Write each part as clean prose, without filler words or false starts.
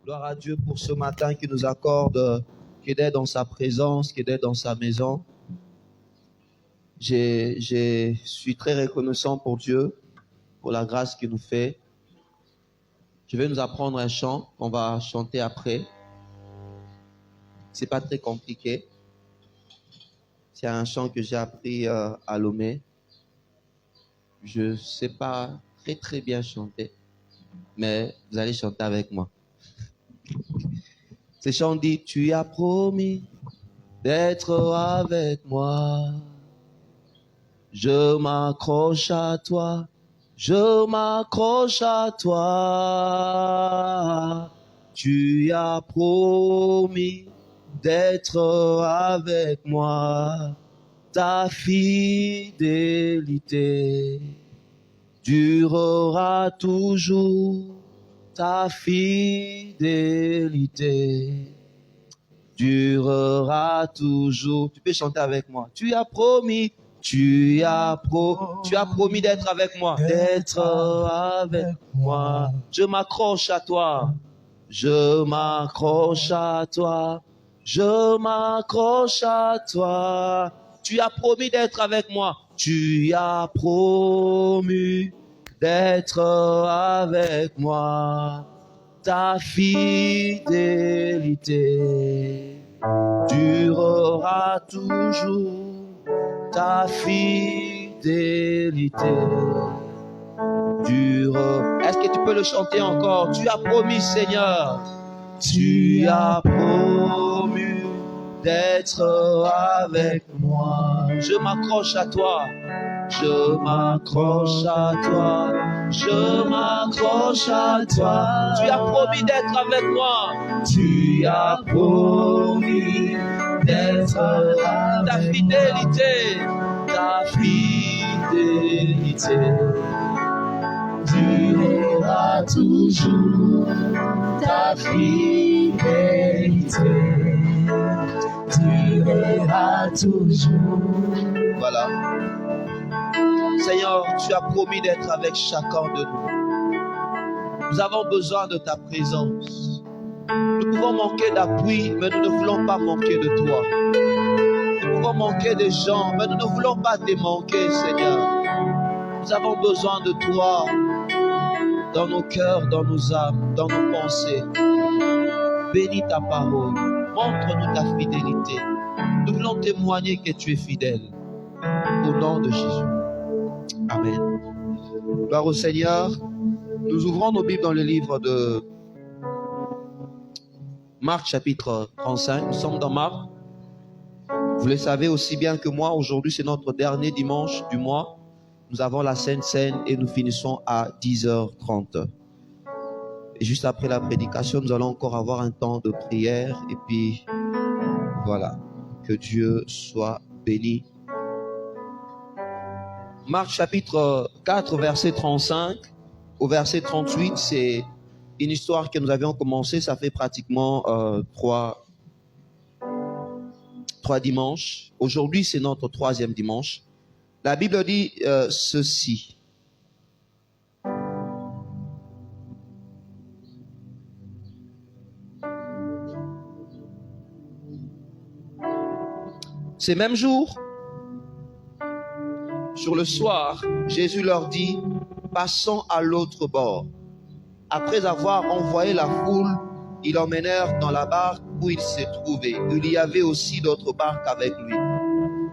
Gloire à Dieu pour ce matin qui nous accorde, qui est dans sa présence, qui est dans sa maison. Je suis très reconnaissant pour Dieu, pour la grâce qu'il nous fait. Je vais nous apprendre un chant qu'on va chanter après. C'est pas très compliqué. C'est un chant que j'ai appris à Lomé. Je sais pas très bien chanter, mais vous allez chanter avec moi. Ce chant dit: tu as promis d'être avec moi. Je m'accroche à toi, je m'accroche à toi. Tu as promis d'être avec moi. Ta fidélité durera toujours. Ta fidélité durera toujours. Tu peux chanter avec moi. Tu as promis d'être avec moi. D'être avec moi. Je m'accroche à toi. Je m'accroche à toi. Je m'accroche à toi. Tu as promis d'être avec moi. Tu as promis d'être avec moi. Ta fidélité durera toujours. Ta fidélité dure. Est-ce que tu peux le chanter encore? Tu as promis, Seigneur. Tu as promis d'être avec moi. Je m'accroche à toi. Je m'accroche à toi. Je m'accroche à toi. Tu as promis d'être avec moi. Tu as promis d'être avec ta fidélité. Ta fidélité durera toujours. Ta fidélité durera toujours. Voilà. Seigneur, tu as promis d'être avec chacun de nous. Nous avons besoin de ta présence. Nous pouvons manquer d'appui, mais nous ne voulons pas manquer de toi. Nous pouvons manquer de gens, mais nous ne voulons pas te manquer, Seigneur. Nous avons besoin de toi dans nos cœurs, dans nos âmes, dans nos pensées. Bénis ta parole. Montre-nous ta fidélité. Nous voulons témoigner que tu es fidèle. Au nom de Jésus. Amen. Gloire au Seigneur. Nous ouvrons nos Bibles dans le livre de Marc chapitre 35. Nous sommes dans Marc. Vous le savez aussi bien que moi, aujourd'hui c'est notre dernier dimanche du mois. Nous avons la Sainte Seine et nous finissons à 10h30. Et juste après la prédication, nous allons encore avoir un temps de prière. Et puis, voilà. Que Dieu soit béni. Marc chapitre 4, verset 35 au verset 38, c'est une histoire que nous avions commencé. Ça fait pratiquement trois dimanches. Aujourd'hui, c'est notre troisième dimanche. La Bible dit ceci. Ces mêmes jours, sur le soir, Jésus leur dit: passons à l'autre bord. Après avoir envoyé la foule, ils l'emmenèrent dans la barque où il se trouvait. Il y avait aussi d'autres barques avec lui.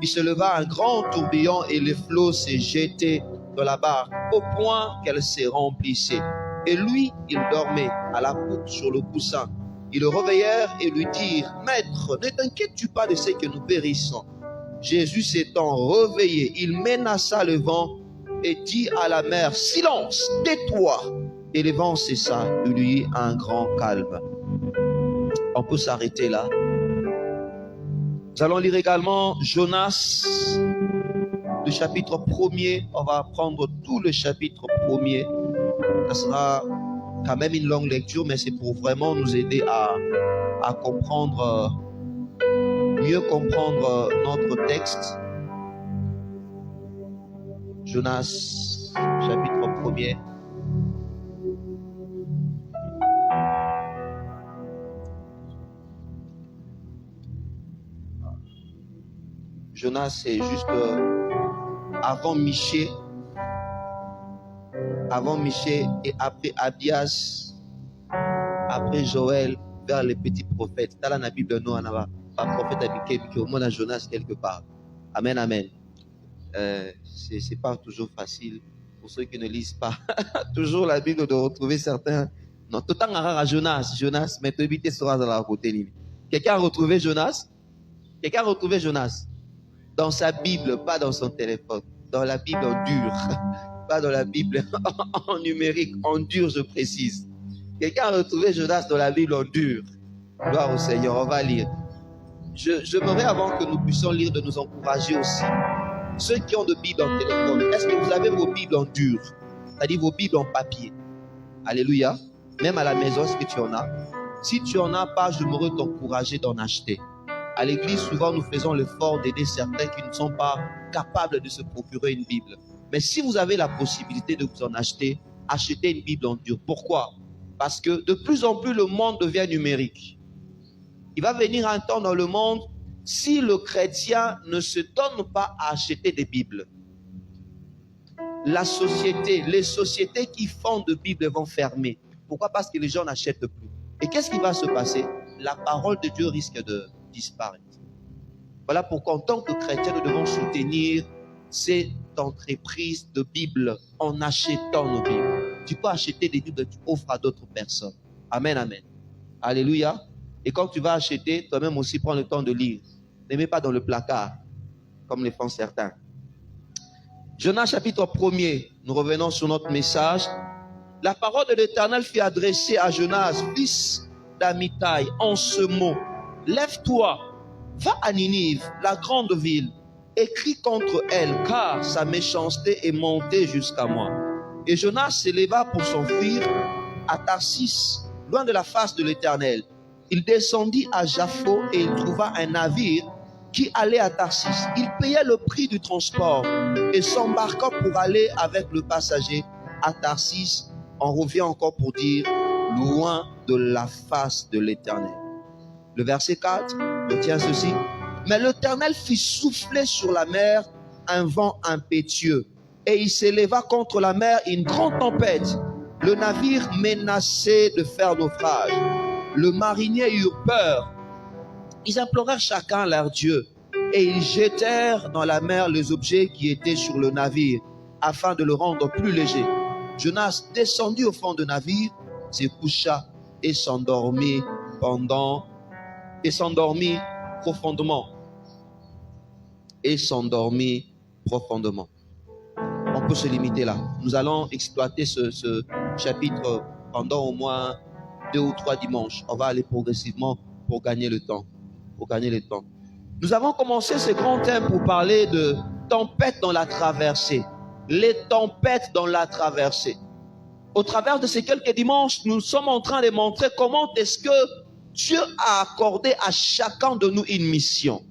Il se leva un grand tourbillon et les flots se jetaient dans la barque au point qu'elle se remplissait. Et lui, il dormait à la poupe sur le coussin. Ils le réveillèrent et lui dirent: Maître, ne t'inquiètes-tu pas de ce que nous périssons? Jésus s'étant réveillé, il menaça le vent et dit à la mer: Silence, tais-toi. Et le vent cessa, il y eut un grand calme. On peut s'arrêter là. Nous allons lire également Jonas, le chapitre 1er. On va prendre tout le chapitre 1er. Ça sera quand même une longue lecture, mais c'est pour vraiment nous aider à comprendre, mieux comprendre notre texte. Jonas, chapitre 1er. Jonas, c'est juste avant Michée et après Abias, après Joël, vers les petits prophètes. Dans la Bible, nous, on n'a pas prophète Abiké, qui au moins a Jonas quelque part. Amen, amen. C'est pas toujours facile pour ceux qui ne lisent pas toujours la Bible de retrouver certains. Non, tout le temps à Jonas, mais tu éviter sera dans la côté. Quelqu'un a retrouvé Jonas? Quelqu'un a retrouvé Jonas? Dans sa Bible, pas dans son téléphone. Dans la Bible en dur. Pas dans la Bible en numérique, en dur, je précise. Quelqu'un a retrouvé Jonas dans la Bible en dur. Gloire au Seigneur, on va lire. J'aimerais avant que nous puissions lire, de nous encourager aussi. Ceux qui ont de Bible en téléphone, est-ce que vous avez vos Bibles en dur? C'est-à-dire vos Bibles en papier? Alléluia. Même à la maison, est-ce que tu en as? Si tu n'en as pas, j'aimerais t'encourager d'en acheter. À l'église, souvent, nous faisons l'effort d'aider certains qui ne sont pas capables de se procurer une Bible. Mais si vous avez la possibilité de vous en acheter, achetez une Bible en dur. Pourquoi? Parce que de plus en plus, le monde devient numérique. Il va venir un temps dans le monde, si le chrétien ne se donne pas à acheter des Bibles, les sociétés qui font de Bibles vont fermer. Pourquoi? Parce que les gens n'achètent plus. Et qu'est-ce qui va se passer? La parole de Dieu risque de disparaître. Voilà pourquoi en tant que chrétien, nous devons soutenir cette entreprise de Bible en achetant nos Bibles. Tu peux acheter des Bibles que tu offres à d'autres personnes. Amen, amen. Alléluia. Et quand tu vas acheter, toi-même aussi prends le temps de lire. Ne mets pas dans le placard, comme le font certains. Jonas chapitre 1er, nous revenons sur notre message. La parole de l'Éternel fut adressée à Jonas, fils d'Amitai, en ce mot. Lève-toi, va à Ninive, la grande ville, et crie contre elle, car sa méchanceté est montée jusqu'à moi. Et Jonas s'éleva pour s'enfuir à Tarsis, loin de la face de l'Éternel. Il descendit à Jaffo et il trouva un navire qui allait à Tarsis. Il payait le prix du transport et s'embarqua pour aller avec le passager à Tarsis. On revient encore pour dire loin de la face de l'Éternel. Le verset 4 retient ceci. Mais l'Éternel fit souffler sur la mer un vent impétueux et il s'éleva contre la mer une grande tempête. Le navire menaçait de faire naufrage. Le marinier eut peur. Ils implorèrent chacun leur Dieu et ils jetèrent dans la mer les objets qui étaient sur le navire afin de le rendre plus léger. Jonas descendit au fond du navire, se coucha et s'endormit profondément. On peut se limiter là. Nous allons exploiter ce chapitre pendant au moins 2 ou 3 dimanches. On va aller progressivement pour gagner le temps. Nous avons commencé ce grand thème pour parler de tempêtes dans la traversée. Les tempêtes dans la traversée. Au travers de ces quelques dimanches, nous sommes en train de montrer comment est-ce que Dieu a accordé à chacun de nous une mission.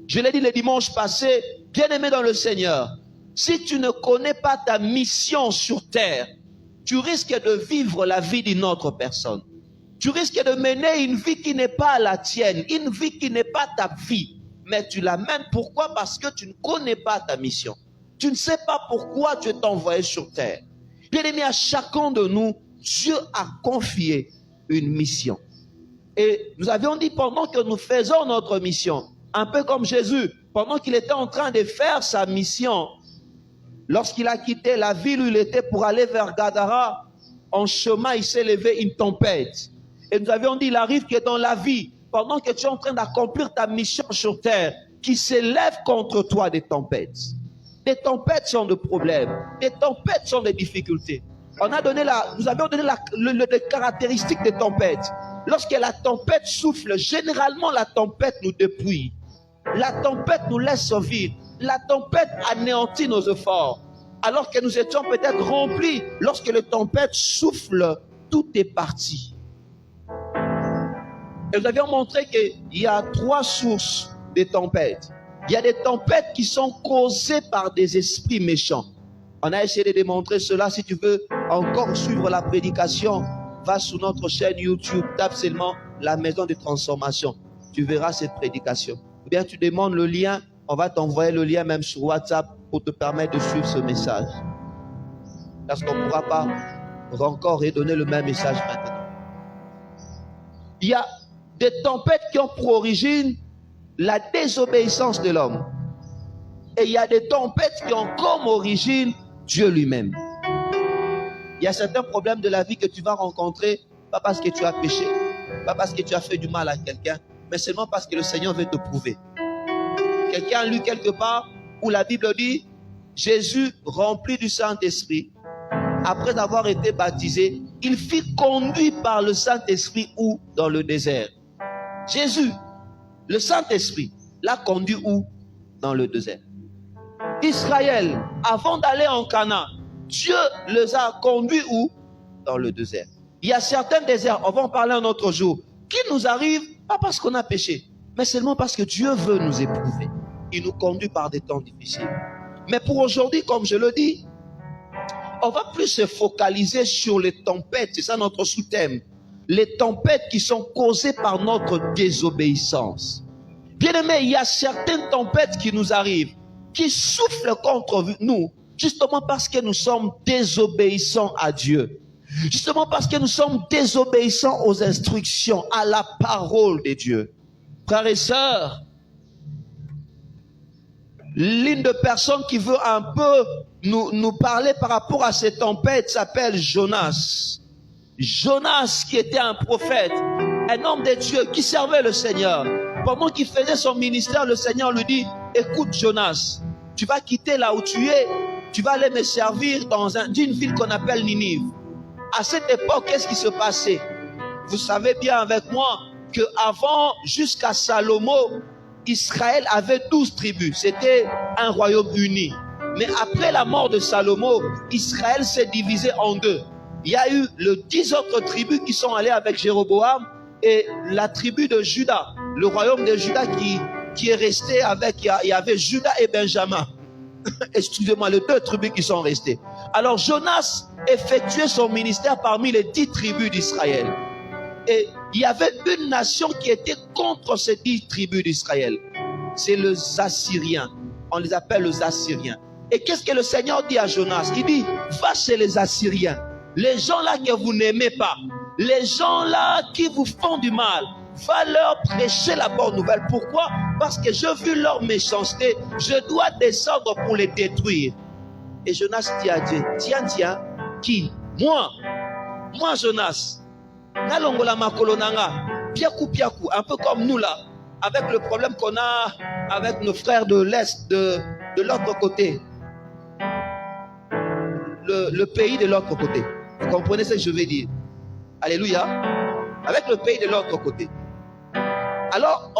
Je l'ai dit le dimanche passé, bien-aimé dans le Seigneur, si tu ne connais pas ta mission sur terre, tu risques de vivre la vie d'une autre personne. Tu risques de mener une vie qui n'est pas la tienne, une vie qui n'est pas ta vie, mais tu la mènes. Pourquoi? Parce que tu ne connais pas ta mission. Tu ne sais pas pourquoi Dieu t'a envoyé sur terre. Bien-aimé, à chacun de nous, Dieu a confié une mission. Et nous avions dit pendant que nous faisons notre mission, un peu comme Jésus, pendant qu'il était en train de faire sa mission, lorsqu'il a quitté la ville où il était pour aller vers Gadara, en chemin, il s'est levé une tempête. Et nous avions dit, il arrive que dans la vie, pendant que tu es en train d'accomplir ta mission sur terre, qu'il s'élève contre toi des tempêtes. Des tempêtes sont des problèmes. Des tempêtes sont des difficultés. Nous avions donné les caractéristiques des tempêtes. Lorsque la tempête souffle, généralement la tempête nous dépouille. La tempête nous laisse vide. La tempête anéantit nos efforts. Alors que nous étions peut-être remplis, lorsque la tempête souffle, tout est parti. Et nous avions montré qu'il y a 3 sources de tempêtes. Il y a des tempêtes qui sont causées par des esprits méchants. On a essayé de démontrer cela. Si tu veux encore suivre la prédication, va sur notre chaîne YouTube, tape seulement la maison de transformation. Tu verras cette prédication. Ou bien tu demandes le lien On va t'envoyer le lien même sur WhatsApp pour te permettre de suivre ce message. Parce qu'on ne pourra pas encore redonner le même message maintenant. Il y a des tempêtes qui ont pour origine la désobéissance de l'homme. Et il y a des tempêtes qui ont comme origine Dieu lui-même. Il y a certains problèmes de la vie que tu vas rencontrer, pas parce que tu as péché, pas parce que tu as fait du mal à quelqu'un, mais seulement parce que le Seigneur veut te prouver. Quelqu'un a lu quelque part où la Bible dit, Jésus, rempli du Saint-Esprit, après avoir été baptisé, il fut conduit par le Saint-Esprit où? Dans le désert. Jésus, le Saint-Esprit, l'a conduit où? Dans le désert. Israël, avant d'aller en Canaan, Dieu les a conduits où? Dans le désert. Il y a certains déserts, on va en parler un autre jour, qui nous arrivent, pas parce qu'on a péché, mais seulement parce que Dieu veut nous éprouver. Il nous conduit par des temps difficiles. Mais pour aujourd'hui, comme je le dis, on va plus se focaliser sur les tempêtes, c'est ça notre sous-thème. Les tempêtes qui sont causées par notre désobéissance. Bien aimé, il y a certaines tempêtes qui nous arrivent, qui soufflent contre nous, justement parce que nous sommes désobéissants à Dieu. Justement parce que nous sommes désobéissants aux instructions, à la parole de Dieu. Frères et sœurs, l'une des personnes qui veut un peu nous parler par rapport à ces tempêtes s'appelle Jonas. Jonas qui était un prophète, un homme de Dieu qui servait le Seigneur. Pendant qu'il faisait son ministère, le Seigneur lui dit, écoute Jonas, tu vas quitter là où tu es, tu vas aller me servir dans une ville qu'on appelle Ninive. À cette époque, qu'est-ce qui se passait? Vous savez bien avec moi que avant, jusqu'à Salomon, Israël avait 12 tribus. C'était un royaume uni. Mais après la mort de Salomon, Israël s'est divisé en deux. Il y a eu les 10 autres tribus qui sont allées avec Jéroboam et la tribu de Juda, le royaume de Juda qui est resté avec, il y avait Juda et Benjamin. Excusez-moi, les 2 tribus qui sont restées. Alors Jonas effectuait son ministère parmi les 10 tribus d'Israël. Et il y avait une nation qui était contre ces 10 tribus d'Israël. C'est les Assyriens. On les appelle les Assyriens. Et qu'est-ce que le Seigneur dit à Jonas? Il dit, va chez les Assyriens. Les gens là que vous n'aimez pas. Les gens là qui vous font du mal. Va leur prêcher la bonne nouvelle. Pourquoi? Parce que j'ai vu leur méchanceté. Je dois descendre pour les détruire. Et Jonas dit à Dieu, tiens, qui? Moi Jonas. Nalongola makolo nanga, piakou, un peu comme nous là, avec le problème qu'on a avec nos frères de l'Est, de l'autre côté. Le pays de l'autre côté. Vous comprenez ce que je veux dire? Alléluia. Avec le pays de l'autre côté. Alors,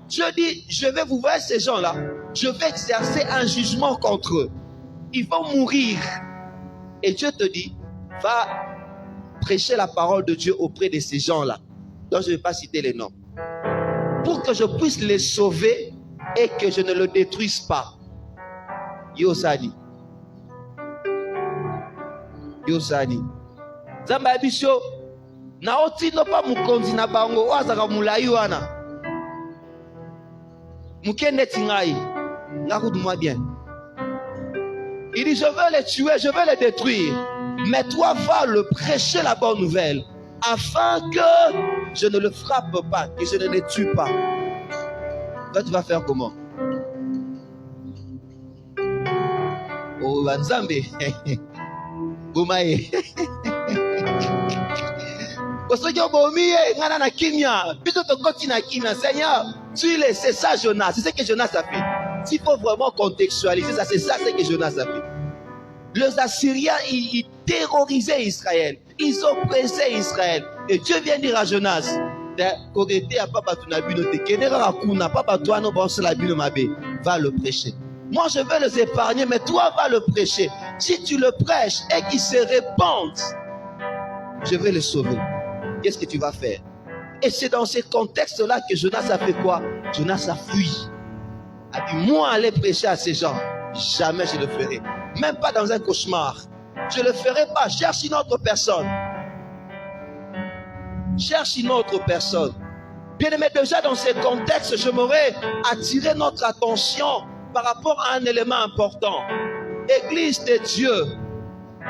Dieu dit, je vais vous voir ces gens-là. Je vais exercer un jugement contre eux. Ils vont mourir. Et Dieu te dit, va prêcher la parole de Dieu auprès de ces gens-là. Donc, je ne vais pas citer les noms. Pour que je puisse les sauver et que je ne le détruise pas. Yosani. Zamba bisho. Naoti no pa mukonzi na bango wazaka mulai wana. Mukende tingai. Écoute-moi bien. Il dit, je veux les tuer, je veux les détruire. Mais toi, va le prêcher la bonne nouvelle. Afin que je ne le frappe pas, que je ne les tue pas. Toi, tu vas faire comment? Oh, Banzambe. Boumae. Seigneur, c'est ça Jonas, c'est ce que Jonas a fait. S'il faut vraiment contextualiser ça, c'est ça ce que Jonas a fait. Les Assyriens, ils terrorisaient Israël, ils oppressaient Israël. Et Dieu vient dire à Jonas, va le prêcher. Moi je veux les épargner, mais toi va le prêcher. Si tu le prêches et qu'il se répandent, je vais le sauver. Qu'est-ce que tu vas faire? Et c'est dans ce contexte-là que Jonas a fait quoi? Jonas a fui. A dit, moi aller prêcher à ces gens, jamais je le ferai. Même pas dans un cauchemar. Je le ferai pas. Cherche une autre personne. Cherche une autre personne. Bien-aimé, déjà dans ces contextes, j'aimerais attirer notre attention par rapport à un élément important. Église de Dieu,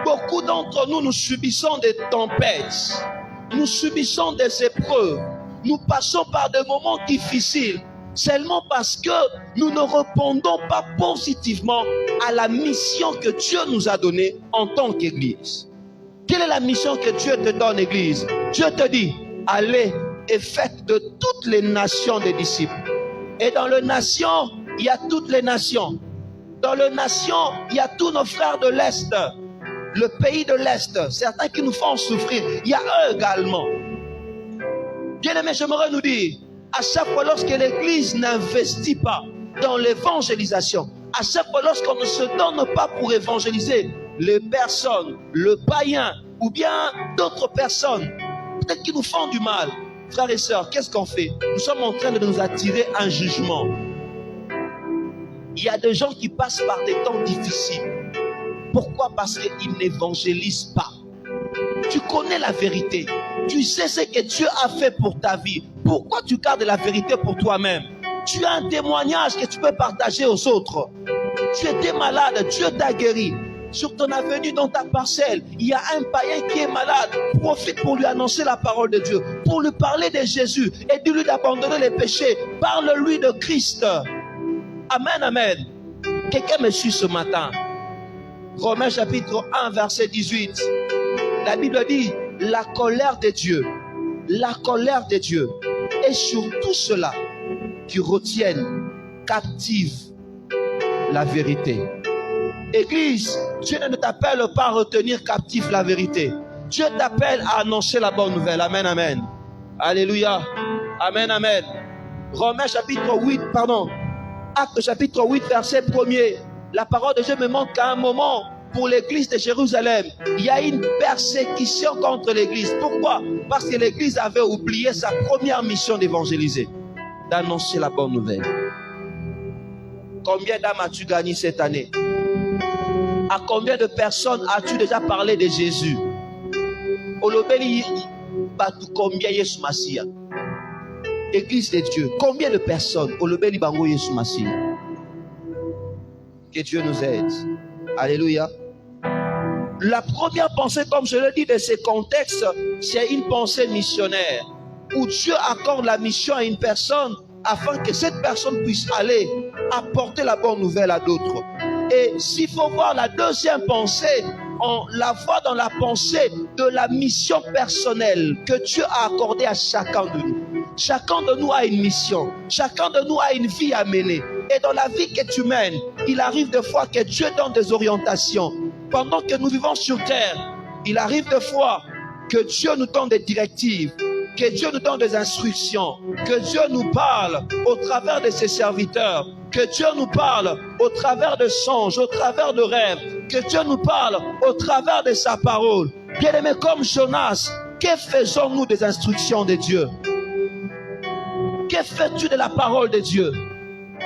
beaucoup d'entre nous, nous subissons des tempêtes, nous subissons des épreuves, nous passons par des moments difficiles, seulement parce que nous ne répondons pas positivement à la mission que Dieu nous a donnée en tant qu'Église. Quelle est la mission que Dieu te donne, Église? Dieu te dit, allez et faites de toutes les nations des disciples. Et dans les nations, il y a toutes les nations. Dans les nations, il y a tous nos frères de l'Est, le pays de l'Est, certains qui nous font souffrir. Il y a eux également. Bien-aimés, j'aimerais nous dire, à chaque fois lorsque l'Église n'investit pas dans l'évangélisation, à chaque fois lorsqu'on ne se donne pas pour évangéliser les personnes, le païen ou bien d'autres personnes, peut-être qui nous font du mal, frères et sœurs, qu'est-ce qu'on fait? Nous sommes en train de nous attirer un jugement. Il y a des gens qui passent par des temps difficiles. Pourquoi? Parce qu'ils n'évangélisent pas. Tu connais la vérité. Tu sais ce que Dieu a fait pour ta vie. Pourquoi tu gardes la vérité pour toi-même? Tu as un témoignage que tu peux partager aux autres. Tu étais malade, Dieu t'a guéri. Sur ton avenue, dans ta parcelle, il y a un païen qui est malade. Profite pour lui annoncer la parole de Dieu, pour lui parler de Jésus et dis-lui d'abandonner les péchés. Parle-lui de Christ. Amen, amen. Quelqu'un me suit ce matin. Romains chapitre 1, verset 18. La Bible dit, la colère de Dieu est sur tous ceux-là qui retiennent captive la vérité. Église, Dieu ne t'appelle pas à retenir captif la vérité. Dieu t'appelle à annoncer la bonne nouvelle. Amen, amen. Alléluia. Amen, amen. Romains chapitre 8, Actes chapitre 8, verset 1er. La parole de Dieu me montre qu'à un moment, pour l'église de Jérusalem, il y a une persécution contre l'église. Pourquoi? Parce que l'église avait oublié sa première mission d'évangéliser, d'annoncer la bonne nouvelle. Combien d'âmes as-tu gagné cette année? À combien de personnes as-tu déjà parlé de Jésus? Combien Yesu Masia? Église de Dieu, combien de personnes? Que Dieu nous aide. Alléluia. La première pensée, comme je l'ai dit, de ces contextes, c'est une pensée missionnaire, où Dieu accorde la mission à une personne afin que cette personne puisse aller apporter la bonne nouvelle à d'autres. Et s'il faut voir la deuxième pensée, on la voit dans la pensée de la mission personnelle que Dieu a accordée à chacun de nous. Chacun de nous a une mission, chacun de nous a une vie à mener. Et dans la vie que tu mènes, il arrive des fois que Dieu donne des orientations. Pendant que nous vivons sur terre, il arrive des fois que Dieu nous donne des directives, que Dieu nous donne des instructions, que Dieu nous parle au travers de ses serviteurs, que Dieu nous parle au travers de songes, au travers de rêves, que Dieu nous parle au travers de sa parole. Bien-aimés, comme Jonas, que faisons-nous des instructions de Dieu? Que fais-tu de la parole de Dieu?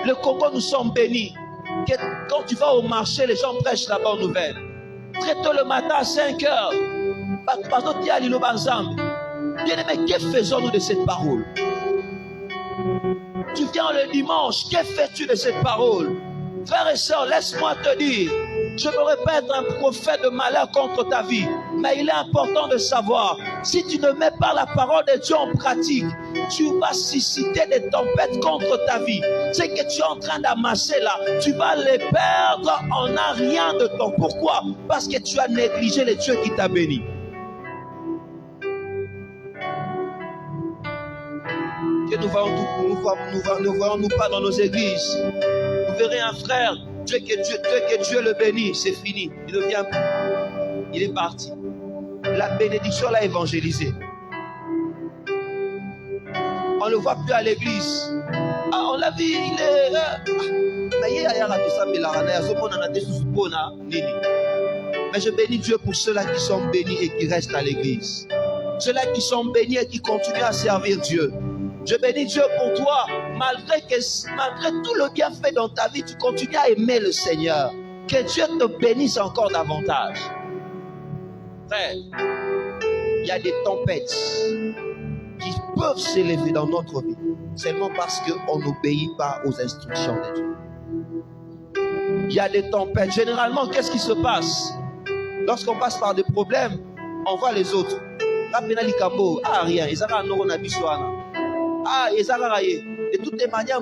Le Congo, nous sommes bénis. Quand tu vas au marché, les gens prêchent la bonne nouvelle. Très tôt le matin à 5 heures, bien-aimés, que faisons-nous de cette parole? Tu viens le dimanche, que fais-tu de cette parole? Frères et sœurs, laisse-moi te dire, je ne veux pas être un prophète de malheur contre ta vie, mais il est important de savoir, si tu ne mets pas la parole de Dieu en pratique, tu vas susciter des tempêtes contre ta vie. Ce que tu es en train d'amasser là, tu vas les perdre en un rien de temps. Pourquoi? Parce que tu as négligé le Dieu qui t'a béni. Que nous ne voyons-nous pas dans nos églises. Vous verrez un frère, que Dieu le bénit, c'est fini. Il ne vient plus. Il est parti. La bénédiction l'a évangélisé. On ne le voit plus à l'église. Ah, on l'a vu, il est... Mais je bénis Dieu pour ceux-là qui sont bénis et qui restent à l'église. Ceux-là qui sont bénis et qui continuent à servir Dieu. Je bénis Dieu pour toi, malgré tout le bien fait dans ta vie, tu continues à aimer le Seigneur. Que Dieu te bénisse encore davantage. Frère, il y a des tempêtes. qui peuvent s'élever dans notre vie seulement parce qu'on n'obéit pas aux instructions de Dieu. Il y a des tempêtes. Généralement, qu'est-ce qui se passe? Lorsqu'on passe par des problèmes, on voit les autres. Ah, rien. Ah, de toutes les manières,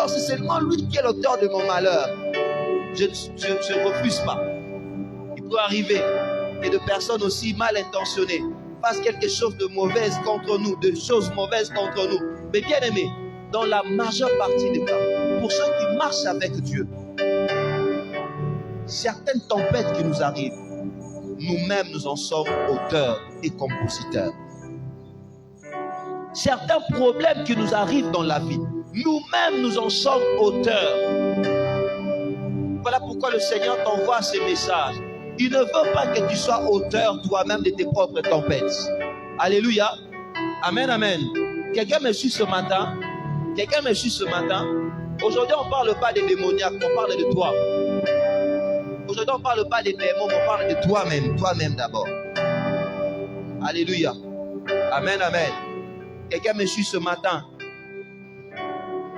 c'est seulement lui qui est l'auteur de mon malheur. Je ne refuse pas. Il peut arriver que de personnes aussi mal intentionnées fassent quelque chose de mauvais contre nous, de choses mauvaises contre nous. Mais bien aimé, dans la majeure partie des cas, pour ceux qui marchent avec Dieu, certaines tempêtes qui nous arrivent, nous-mêmes nous en sommes auteurs et compositeurs. Certains problèmes qui nous arrivent dans la vie, nous-mêmes nous en sommes auteurs. Voilà pourquoi le Seigneur t'envoie ces messages. Il ne veut pas que tu sois auteur toi-même de tes propres tempêtes. Alléluia. Amen, amen. Quelqu'un me suit ce matin? Quelqu'un me suit ce matin? Aujourd'hui, on ne parle pas des démoniaques, on parle de toi. Aujourd'hui, on ne parle pas des démons, on parle de toi-même. Toi-même d'abord. Alléluia. Amen, amen. Quelqu'un me suit ce matin?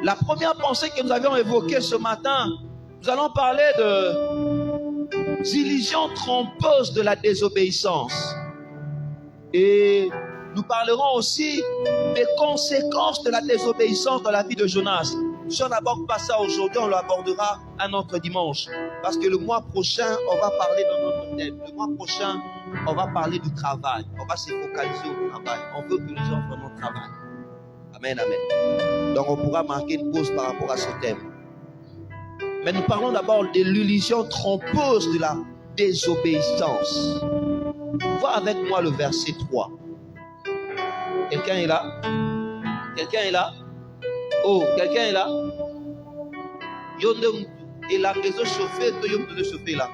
La première pensée que nous avions évoquée ce matin, nous allons parler des illusions trompeuses de la désobéissance. Et nous parlerons aussi des conséquences de la désobéissance dans la vie de Jonas. Si on n'aborde pas ça aujourd'hui, on l'abordera un autre dimanche. Parce que le mois prochain, on va parler dans notre thème. Le mois prochain, on va parler du travail. On va se focaliser au travail. On veut que les gens vraiment travaillent. Amen, amen. Donc on pourra marquer une pause par rapport à ce thème. Mais nous parlons d'abord de l'illusion trompeuse de la désobéissance. Vois avec moi le verset 3. Quelqu'un est là? Quelqu'un est là? Oh, quelqu'un est là? Et la maison chauffée, tu peux chauffer là.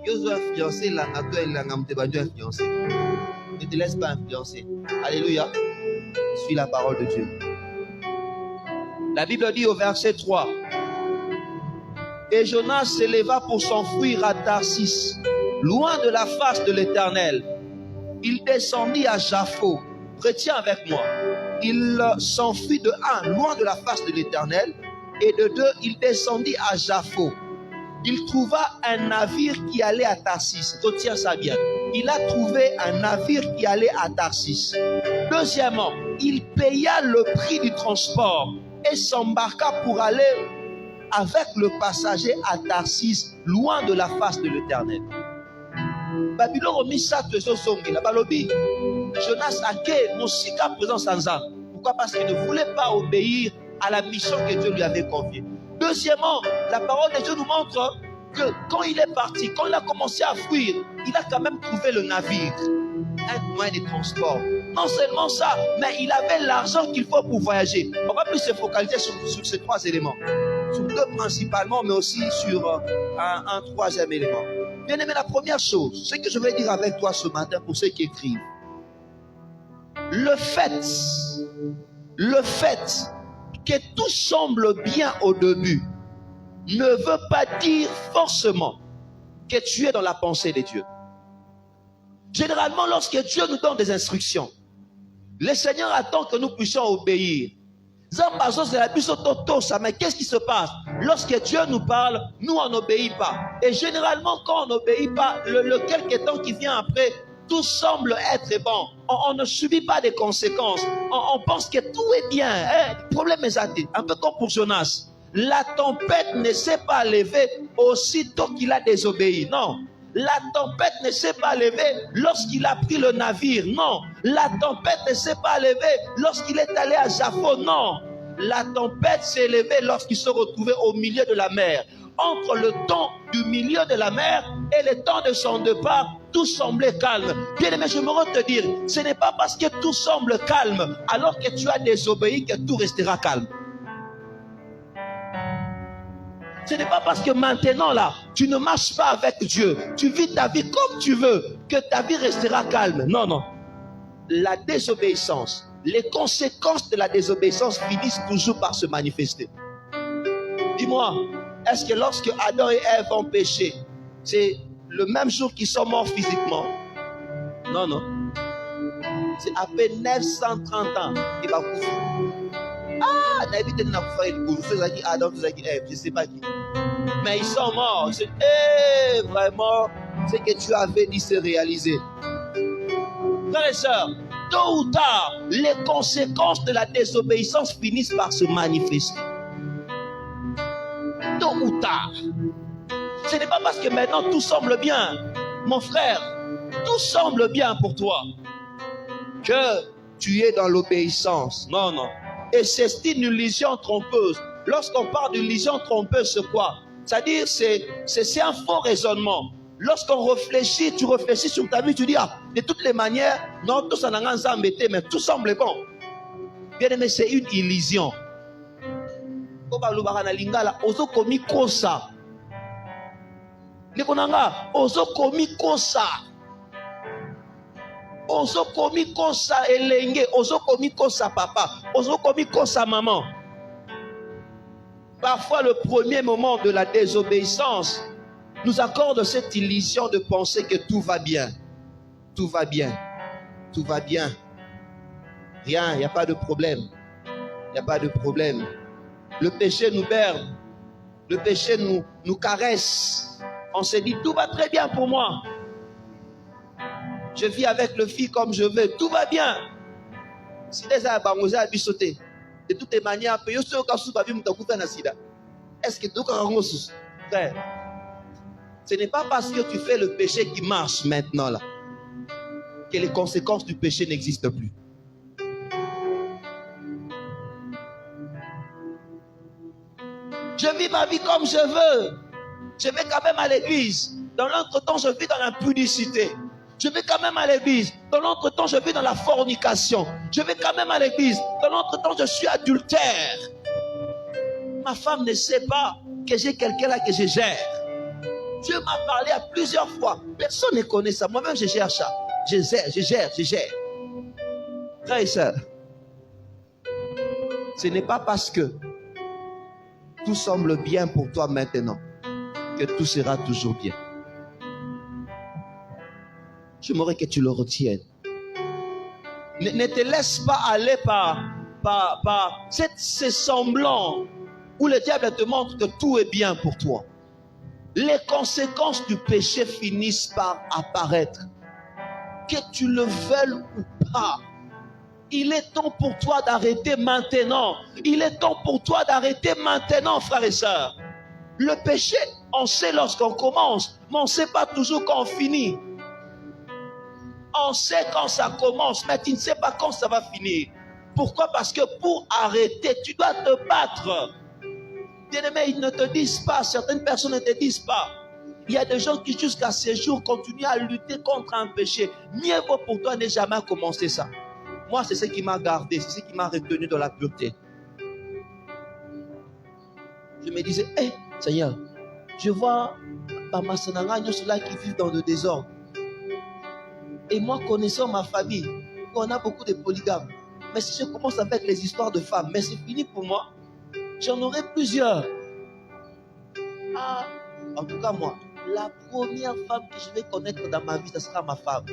Yo dois influencer là, influencer. Ne te laisse pas influencer. Alléluia. Suis la parole de Dieu. La Bible dit au verset 3. Et Jonas s'éleva pour s'enfuir à Tarsis, loin de la face de l'Éternel. Il descendit à Jaffo. Retiens avec moi. Il s'enfuit de 1, loin de la face de l'Éternel, et de 2, il descendit à Jaffo. Il trouva un navire qui allait à Tarsis. Retiens ça bien. Il a trouvé un navire qui allait à Tarsis. Deuxièmement, il paya le prix du transport et s'embarqua pour aller avec le passager à Tarsis, loin de la face de l'Éternel. Babylone remis ça de Zosongi. La Balobi, Jonas a quitté mon sika présent sans âme. Pourquoi? Parce qu'il ne voulait pas obéir à la mission que Dieu lui avait confiée. Deuxièmement, la parole de Dieu nous montre que quand il est parti, quand il a commencé à fuir, il a quand même trouvé le navire, un moyen de transport. Non seulement ça, mais il avait l'argent qu'il faut pour voyager. On va plus se focaliser sur ces trois éléments. Sur deux principalement, mais aussi sur un troisième élément. Bien aimé, la première chose, ce que je vais dire avec toi ce matin pour ceux qui écrivent. Le fait que tout semble bien au début ne veut pas dire forcément que tu es dans la pensée de Dieu. Généralement, lorsque Dieu nous donne des instructions, le Seigneur attend que nous puissions obéir. Mais qu'est-ce qui se passe? Lorsque Dieu nous parle, nous on n'obéit pas. Et généralement, quand on n'obéit pas, le quelque temps qui vient après, tout semble être bon. On ne subit pas des conséquences. On pense que tout est bien. Le problème est un peu comme pour Jonas. La tempête ne s'est pas levée aussitôt qu'il a désobéi. Non. La tempête ne s'est pas levée lorsqu'il a pris le navire. Non. La tempête ne s'est pas levée lorsqu'il est allé à Jaffo. Non. La tempête s'est levée lorsqu'il se retrouvait au milieu de la mer. Entre le temps du milieu de la mer et le temps de son départ, tout semblait calme. Bien aimé, je me rends te dire, ce n'est pas parce que tout semble calme alors que tu as désobéi que tout restera calme. Ce n'est pas parce que maintenant là, tu ne marches pas avec Dieu, tu vis ta vie comme tu veux, que ta vie restera calme. Non, non. La désobéissance, les conséquences de la désobéissance finissent toujours par se manifester. Dis-moi, Est-ce que lorsque Adam et Ève ont péché, c'est le même jour qu'ils sont morts physiquement? Non, non. C'est après 930 ans qu'il va couper. Ah, David n'a pas fait le coup. Adam, Ève, je ne sais pas qui. Mais ils sont morts. Vraiment, ce que tu avais dit se réaliser. Frères et sœurs, tôt ou tard, les conséquences de la désobéissance finissent par se manifester. Tôt ou tard. Ce n'est pas parce que maintenant tout semble bien, mon frère, tout semble bien pour toi, que tu es dans l'obéissance. Non, non. Et c'est une illusion trompeuse. Lorsqu'on parle d'illusion trompeuse, c'est quoi? C'est-à-dire, c'est un faux raisonnement. Lorsqu'on réfléchit, tu réfléchis sur ta vie, tu dis, ah, de toutes les manières, non, tout ça n'a pas embêté, mais tout semble bon. Bien aimé, c'est une illusion. Ozo komi kosa. Nekonanga, ozo komi kosa. Ozo komi kosa elenge, ozo komi kosa papa, ozo komi kosa maman. Parfois, le premier moment de la désobéissance nous accorde cette illusion de penser que tout va bien. Tout va bien. Tout va bien. Rien, il n'y a pas de problème. Il n'y a pas de problème. Le péché nous berne. Le péché nous caresse. On se dit, tout va très bien pour moi. Je vis avec le fils comme je veux. Tout va bien. Si les abangosés a sauté, de toutes les manières, est-ce que tout frère, ce n'est pas parce que tu fais le péché qui marche maintenant là que les conséquences du péché n'existent plus. Je vis ma vie comme je veux. Je vais quand même à l'église. Dans l'autre temps, je vis dans l'impudicité. Je vais quand même à l'église. Dans l'autre temps, je vis dans la fornication. Je vais quand même à l'église. Dans l'autre temps, je suis adultère. Ma femme ne sait pas que j'ai quelqu'un là que je gère. Dieu m'a parlé à plusieurs fois. Personne ne connaît ça. Moi-même, je gère ça. Je gère. Frères et sœurs, ce n'est pas parce que tout semble bien pour toi maintenant que tout sera toujours bien. J'aimerais que tu le retiennes. Ne te laisse pas aller par ces semblants où le diable te montre que tout est bien pour toi. Les conséquences du péché finissent par apparaître. Que tu le veuilles ou pas, il est temps pour toi d'arrêter maintenant. Il est temps pour toi d'arrêter maintenant, frères et sœurs. Le péché, on sait lorsqu'on commence, mais on ne sait pas toujours quand on finit. On sait quand ça commence, mais tu ne sais pas quand ça va finir. Pourquoi? Parce que pour arrêter, tu dois te battre. Bien-aimé, ils ne te disent pas, certaines personnes ne te disent pas. Il y a des gens qui jusqu'à ce jour continuent à lutter contre un péché. Mieux vaut pour toi ne jamais commencer ça. Moi, c'est ce qui m'a gardé, c'est ce qui m'a retenu dans la pureté. Je me disais, hé, Seigneur, je vois Mama Sananga, ceux-là qui vivent dans le désordre. Et moi, connaissant ma famille, on a beaucoup de polygames. Mais si je commence avec les histoires de femmes, mais c'est fini pour moi. J'en aurai plusieurs. Ah, en tout cas, moi, la première femme que je vais connaître dans ma vie, ce sera ma femme.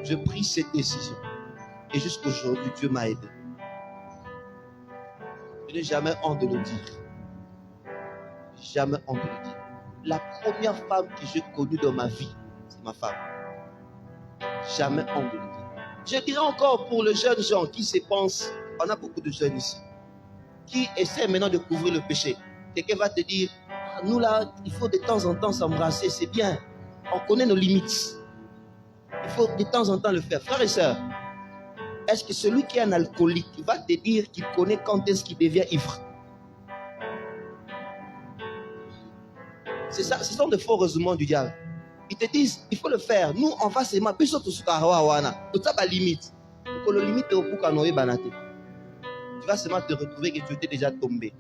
Je pris cette décision. Et jusqu'aujourd'hui, Dieu m'a aidé. Je n'ai jamais honte de le dire. Jamais honte de le dire. La première femme que j'ai connue dans ma vie, c'est ma femme. Jamais honte de le dire. Je dirais encore pour les jeunes gens qui se pensent, on a beaucoup de jeunes ici, qui essaient maintenant de couvrir le péché. Quelqu'un va te dire, ah, nous là, il faut de temps en temps s'embrasser, c'est bien. On connaît nos limites. Il faut de temps en temps le faire. Frères et sœurs, est-ce que celui qui est un alcoolique va te dire qu'il connaît quand est-ce qu'il devient ivre? C'est ça, ce sont de faux raisonnements du diable. Ils te disent, il faut le faire. Nous, on va seulement, puis surtout sur tout ça, limite. Pour le limite, tu vas seulement te retrouver que tu étais déjà tombé.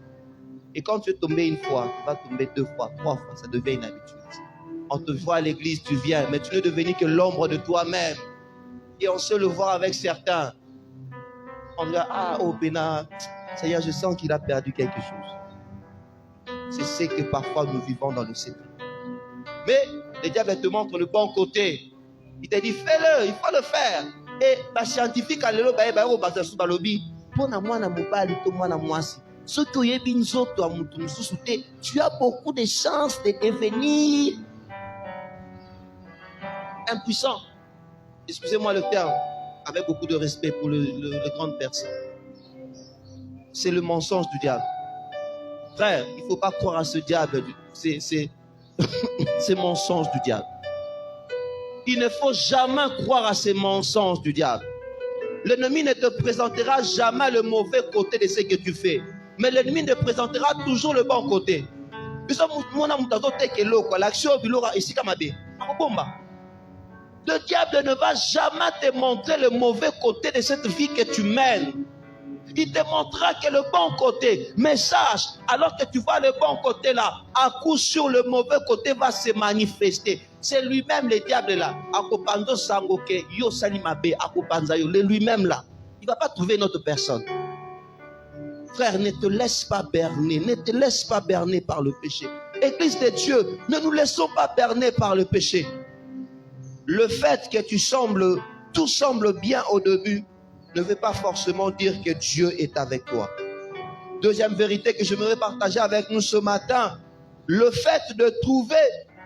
Et quand tu es tombé une fois, tu vas tomber 2 fois, 3 fois, ça devient une habitude. On te voit à l'église, tu viens, mais tu ne deviens que l'ombre de toi-même. Et on sait le voir avec certains. On dit, ah, oh, Bénin, Seigneur, je sens qu'il a perdu quelque chose. C'est ce que parfois nous vivons dans le secret. Mais le diable te montre le bon côté. Il te dit, fais-le, il faut le faire. Et les scientifiques, tu as beaucoup de chances de devenir impuissant. Excusez-moi le terme, avec beaucoup de respect pour les grandes personnes. C'est le mensonge du diable. Frère, il ne faut pas croire à ce diable. C'est mensonge du diable. Il ne faut jamais croire à ces mensonges du diable. L'ennemi ne te présentera jamais le mauvais côté de ce que tu fais. Mais l'ennemi te présentera toujours le bon côté. Le diable ne va jamais te montrer le mauvais côté de cette vie que tu mènes. Il te montrera que le bon côté. Mais sache, alors que tu vois le bon côté là, à coup sûr le mauvais côté va se manifester. C'est lui-même le diable là. Lui-même là. Il ne va pas trouver une autre personne. Frère, ne te laisse pas berner. Ne te laisse pas berner par le péché. Église de Dieu, ne nous laissons pas berner par le péché. Le fait que tout semble bien au début, ne veut pas forcément dire que Dieu est avec toi. Deuxième vérité que j'aimerais partager avec nous ce matin, le fait de trouver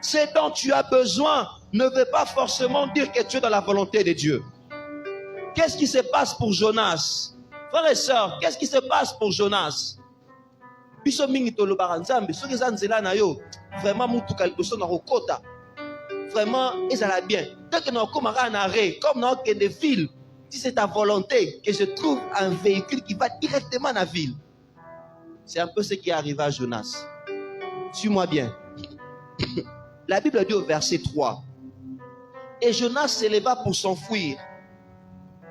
ce dont tu as besoin ne veut pas forcément dire que tu es dans la volonté de Dieu. Qu'est-ce qui se passe pour Jonas? Frères et sœurs, qu'est-ce qui se passe pour Jonas? Vraiment, ils allaient bien. Dès que nous avons un arrêt, comme dans des villes, si c'est ta volonté que je trouve un véhicule qui va directement à la ville. C'est un peu ce qui est arrivé à Jonas. Suis-moi bien. La Bible dit au verset 3. Et Jonas s'éleva pour s'enfuir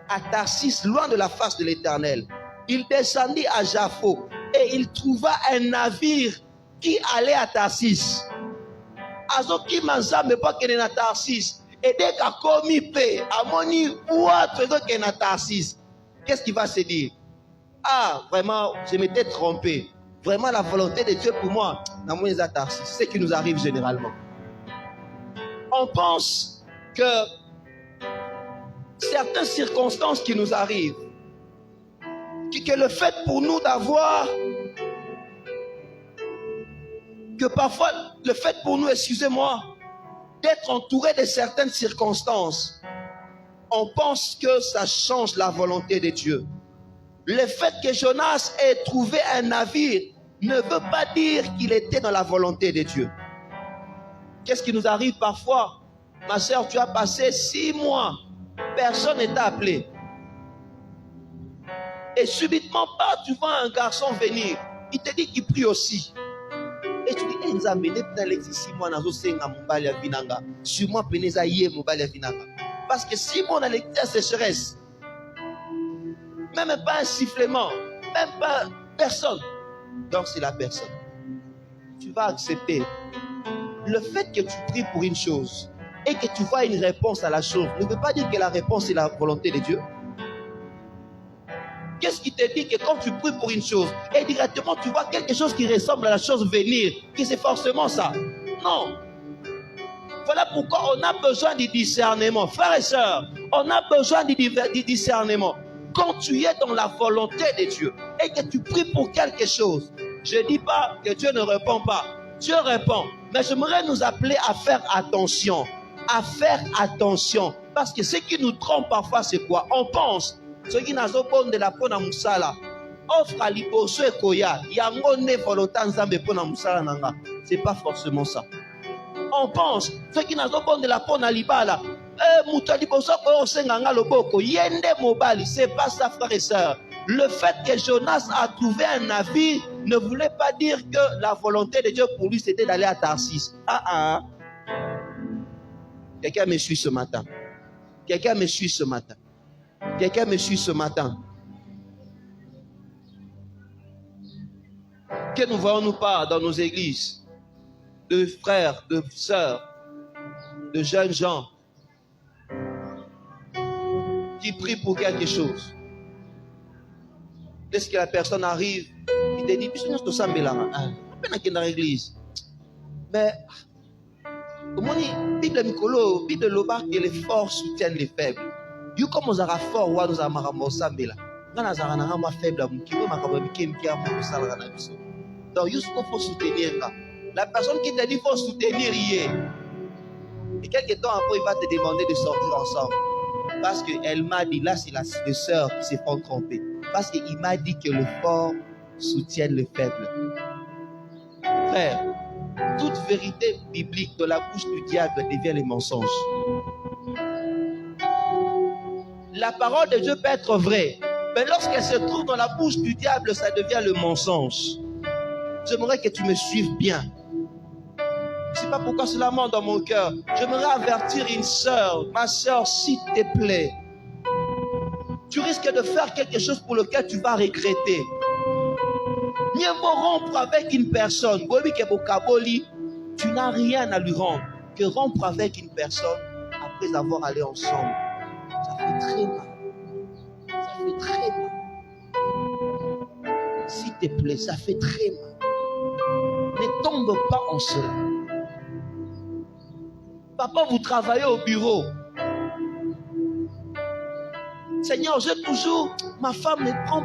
à Tarsis, loin de la face de l'Éternel. Il descendit à Jaffo et il trouva un navire qui allait à Tarsis. Azoki manzambe pas qu'elle est à Tarsis. Et dès qu'il a commis paix, amoni ou autre que na Tarsis, qu'est-ce qu'il va se dire? Ah, vraiment, je m'étais trompé. Vraiment, la volonté de Dieu pour moi, na mon à Tarsis. C'est ce qui nous arrive généralement. On pense que certaines circonstances qui nous arrivent, que le fait pour nous d'avoir, que parfois le fait pour nous, excusez-moi, d'être entouré de certaines circonstances, on pense que ça change la volonté de Dieu. Le fait que Jonas ait trouvé un navire ne veut pas dire qu'il était dans la volonté de Dieu. Qu'est-ce qui nous arrive parfois? Ma soeur, tu as passé 6 mois, personne ne t'a appelé. Et subitement, tu vois un garçon venir, il te dit qu'il prie aussi. Et tu dis, nous avons mené dans les 6 mois, nous avons sur moi, parce que 6 mois, on a la sécheresse. Même pas un sifflement, même pas personne. Donc, c'est la personne. Tu vas accepter. Le fait que tu pries pour une chose et que tu vois une réponse à la chose ne veut pas dire que la réponse est la volonté de Dieu. Qu'est-ce qui te dit que quand tu pries pour une chose et directement tu vois quelque chose qui ressemble à la chose venir, que c'est forcément ça? Non. Voilà pourquoi on a besoin du discernement. Frères et sœurs, on a besoin du discernement. Quand tu es dans la volonté de Dieu et que tu pries pour quelque chose, je ne dis pas que Dieu ne répond pas. Dieu répond. Mais j'aimerais nous appeler à faire attention. À faire attention. Parce que ce qui nous trompe parfois, c'est quoi? On pense. Ce qui n'a pas de la peau dans Moussala. Offre à l'hyposo et koya. Yango ne volonté nzambe pour na Moussala nanga. C'est pas forcément ça. On pense. Ce qui n'a pas de la peau dans l'ibala. C'est pas ça, frères et sœurs. Le fait que Jonas a trouvé un navire ne voulait pas dire que la volonté de Dieu pour lui c'était d'aller à Tarsis. Quelqu'un me suit ce matin. Quelqu'un me suit ce matin. Quelqu'un me suit ce matin. Que nous voyons-nous pas dans nos églises de frères, de sœurs, de jeunes gens qui prient pour quelque chose. Dès que la personne arrive, il te dit, peine à l'église. Mais, comment dit, Bible Mikolo, Bible Loba, que les forts soutiennent les faibles. You comme on a fort, ou nous avons ramassé là. Quand on a un faible, on a donc, il faut soutenir. La personne qui t'a dit qu'il faut soutenir hier. Et quelques temps après, il va te demander de sortir ensemble. Parce qu'elle m'a dit, là, c'est les sœurs qui se font tromper. Parce qu'il m'a dit que le fort soutient le faible. Frère, toute vérité biblique de la bouche du diable devient le mensonge. La parole de Dieu peut être vraie, mais lorsqu'elle se trouve dans la bouche du diable, ça devient le mensonge. J'aimerais que tu me suives bien. Je ne sais pas pourquoi cela monte dans mon cœur. J'aimerais avertir une sœur. Ma sœur, s'il te plaît, tu risques de faire quelque chose pour lequel tu vas regretter. Mieux vaut rompre avec une personne. Tu n'as rien à lui rendre que rompre avec une personne après avoir allé ensemble. Ça fait très mal. Ça fait très mal. S'il te plaît, ça fait très mal. Ne tombe pas en cela. Papa, vous travaillez au bureau. Seigneur, j'ai toujours, ma femme ne prend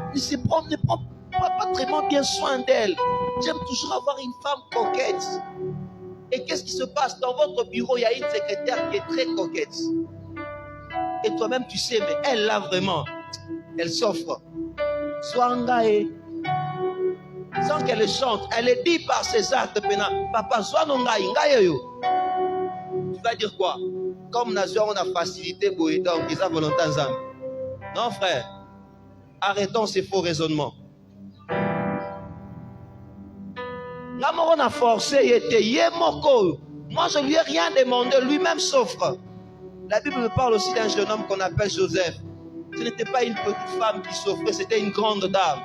pas vraiment bien soin d'elle. J'aime toujours avoir une femme coquette. Et qu'est-ce qui se passe? Dans votre bureau, il y a une secrétaire qui est très coquette. Et toi-même, tu sais, mais elle, là, vraiment, elle s'offre. Soangae. Sans qu'elle chante, elle est dit par ses actes. Papa, sois non ngaï, tu vas dire quoi? Comme nation, on a facilité pour aider, donc ils ont volonté ensemble. Non, frère. Arrêtons ces faux raisonnements. Là, on a forcé, il était yémoko. Moi, je ne lui ai rien demandé, lui-même s'offre. La Bible me parle aussi d'un jeune homme qu'on appelle Joseph. Ce n'était pas une petite femme qui s'offrait, c'était une grande dame.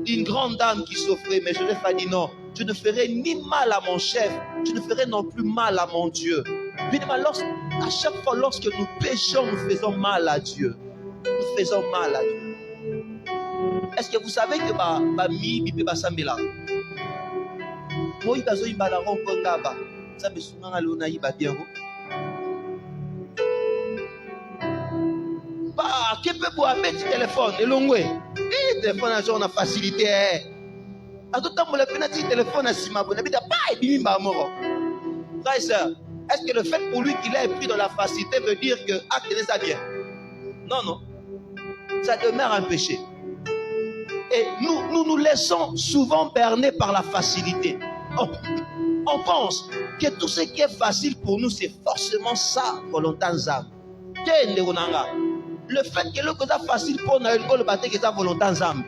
Une grande dame qui s'offrait, mais Joseph a dit non, je ne ferai ni mal à mon chef, je ne ferai non plus mal à mon Dieu. À chaque fois, lorsque nous péchons, nous faisons mal à Dieu. Nous faisons mal à Dieu. Est-ce que vous savez que ma mi bibi basambela? Moi, il bazo ibala ronko ngaba. Ça me souvient à l'ona iba bien. Bah, qui peut vous appeler du téléphone? Et l'ongwe. Le téléphone a genre facilité. À tout temps, le téléphone a si ma bonne habitude. Pas et bimi moro. Frère et sœur, est-ce que le fait pour lui qu'il ait pris dans la facilité veut dire que acte ça bien? Non, non. Ça demeure un péché. Et nous laissons souvent berner par la facilité. On pense que tout ce qui est facile pour nous, c'est forcément ça, volonté âme. Le fait que l'eau est facile pour nous, le bâté que ça volonté âme.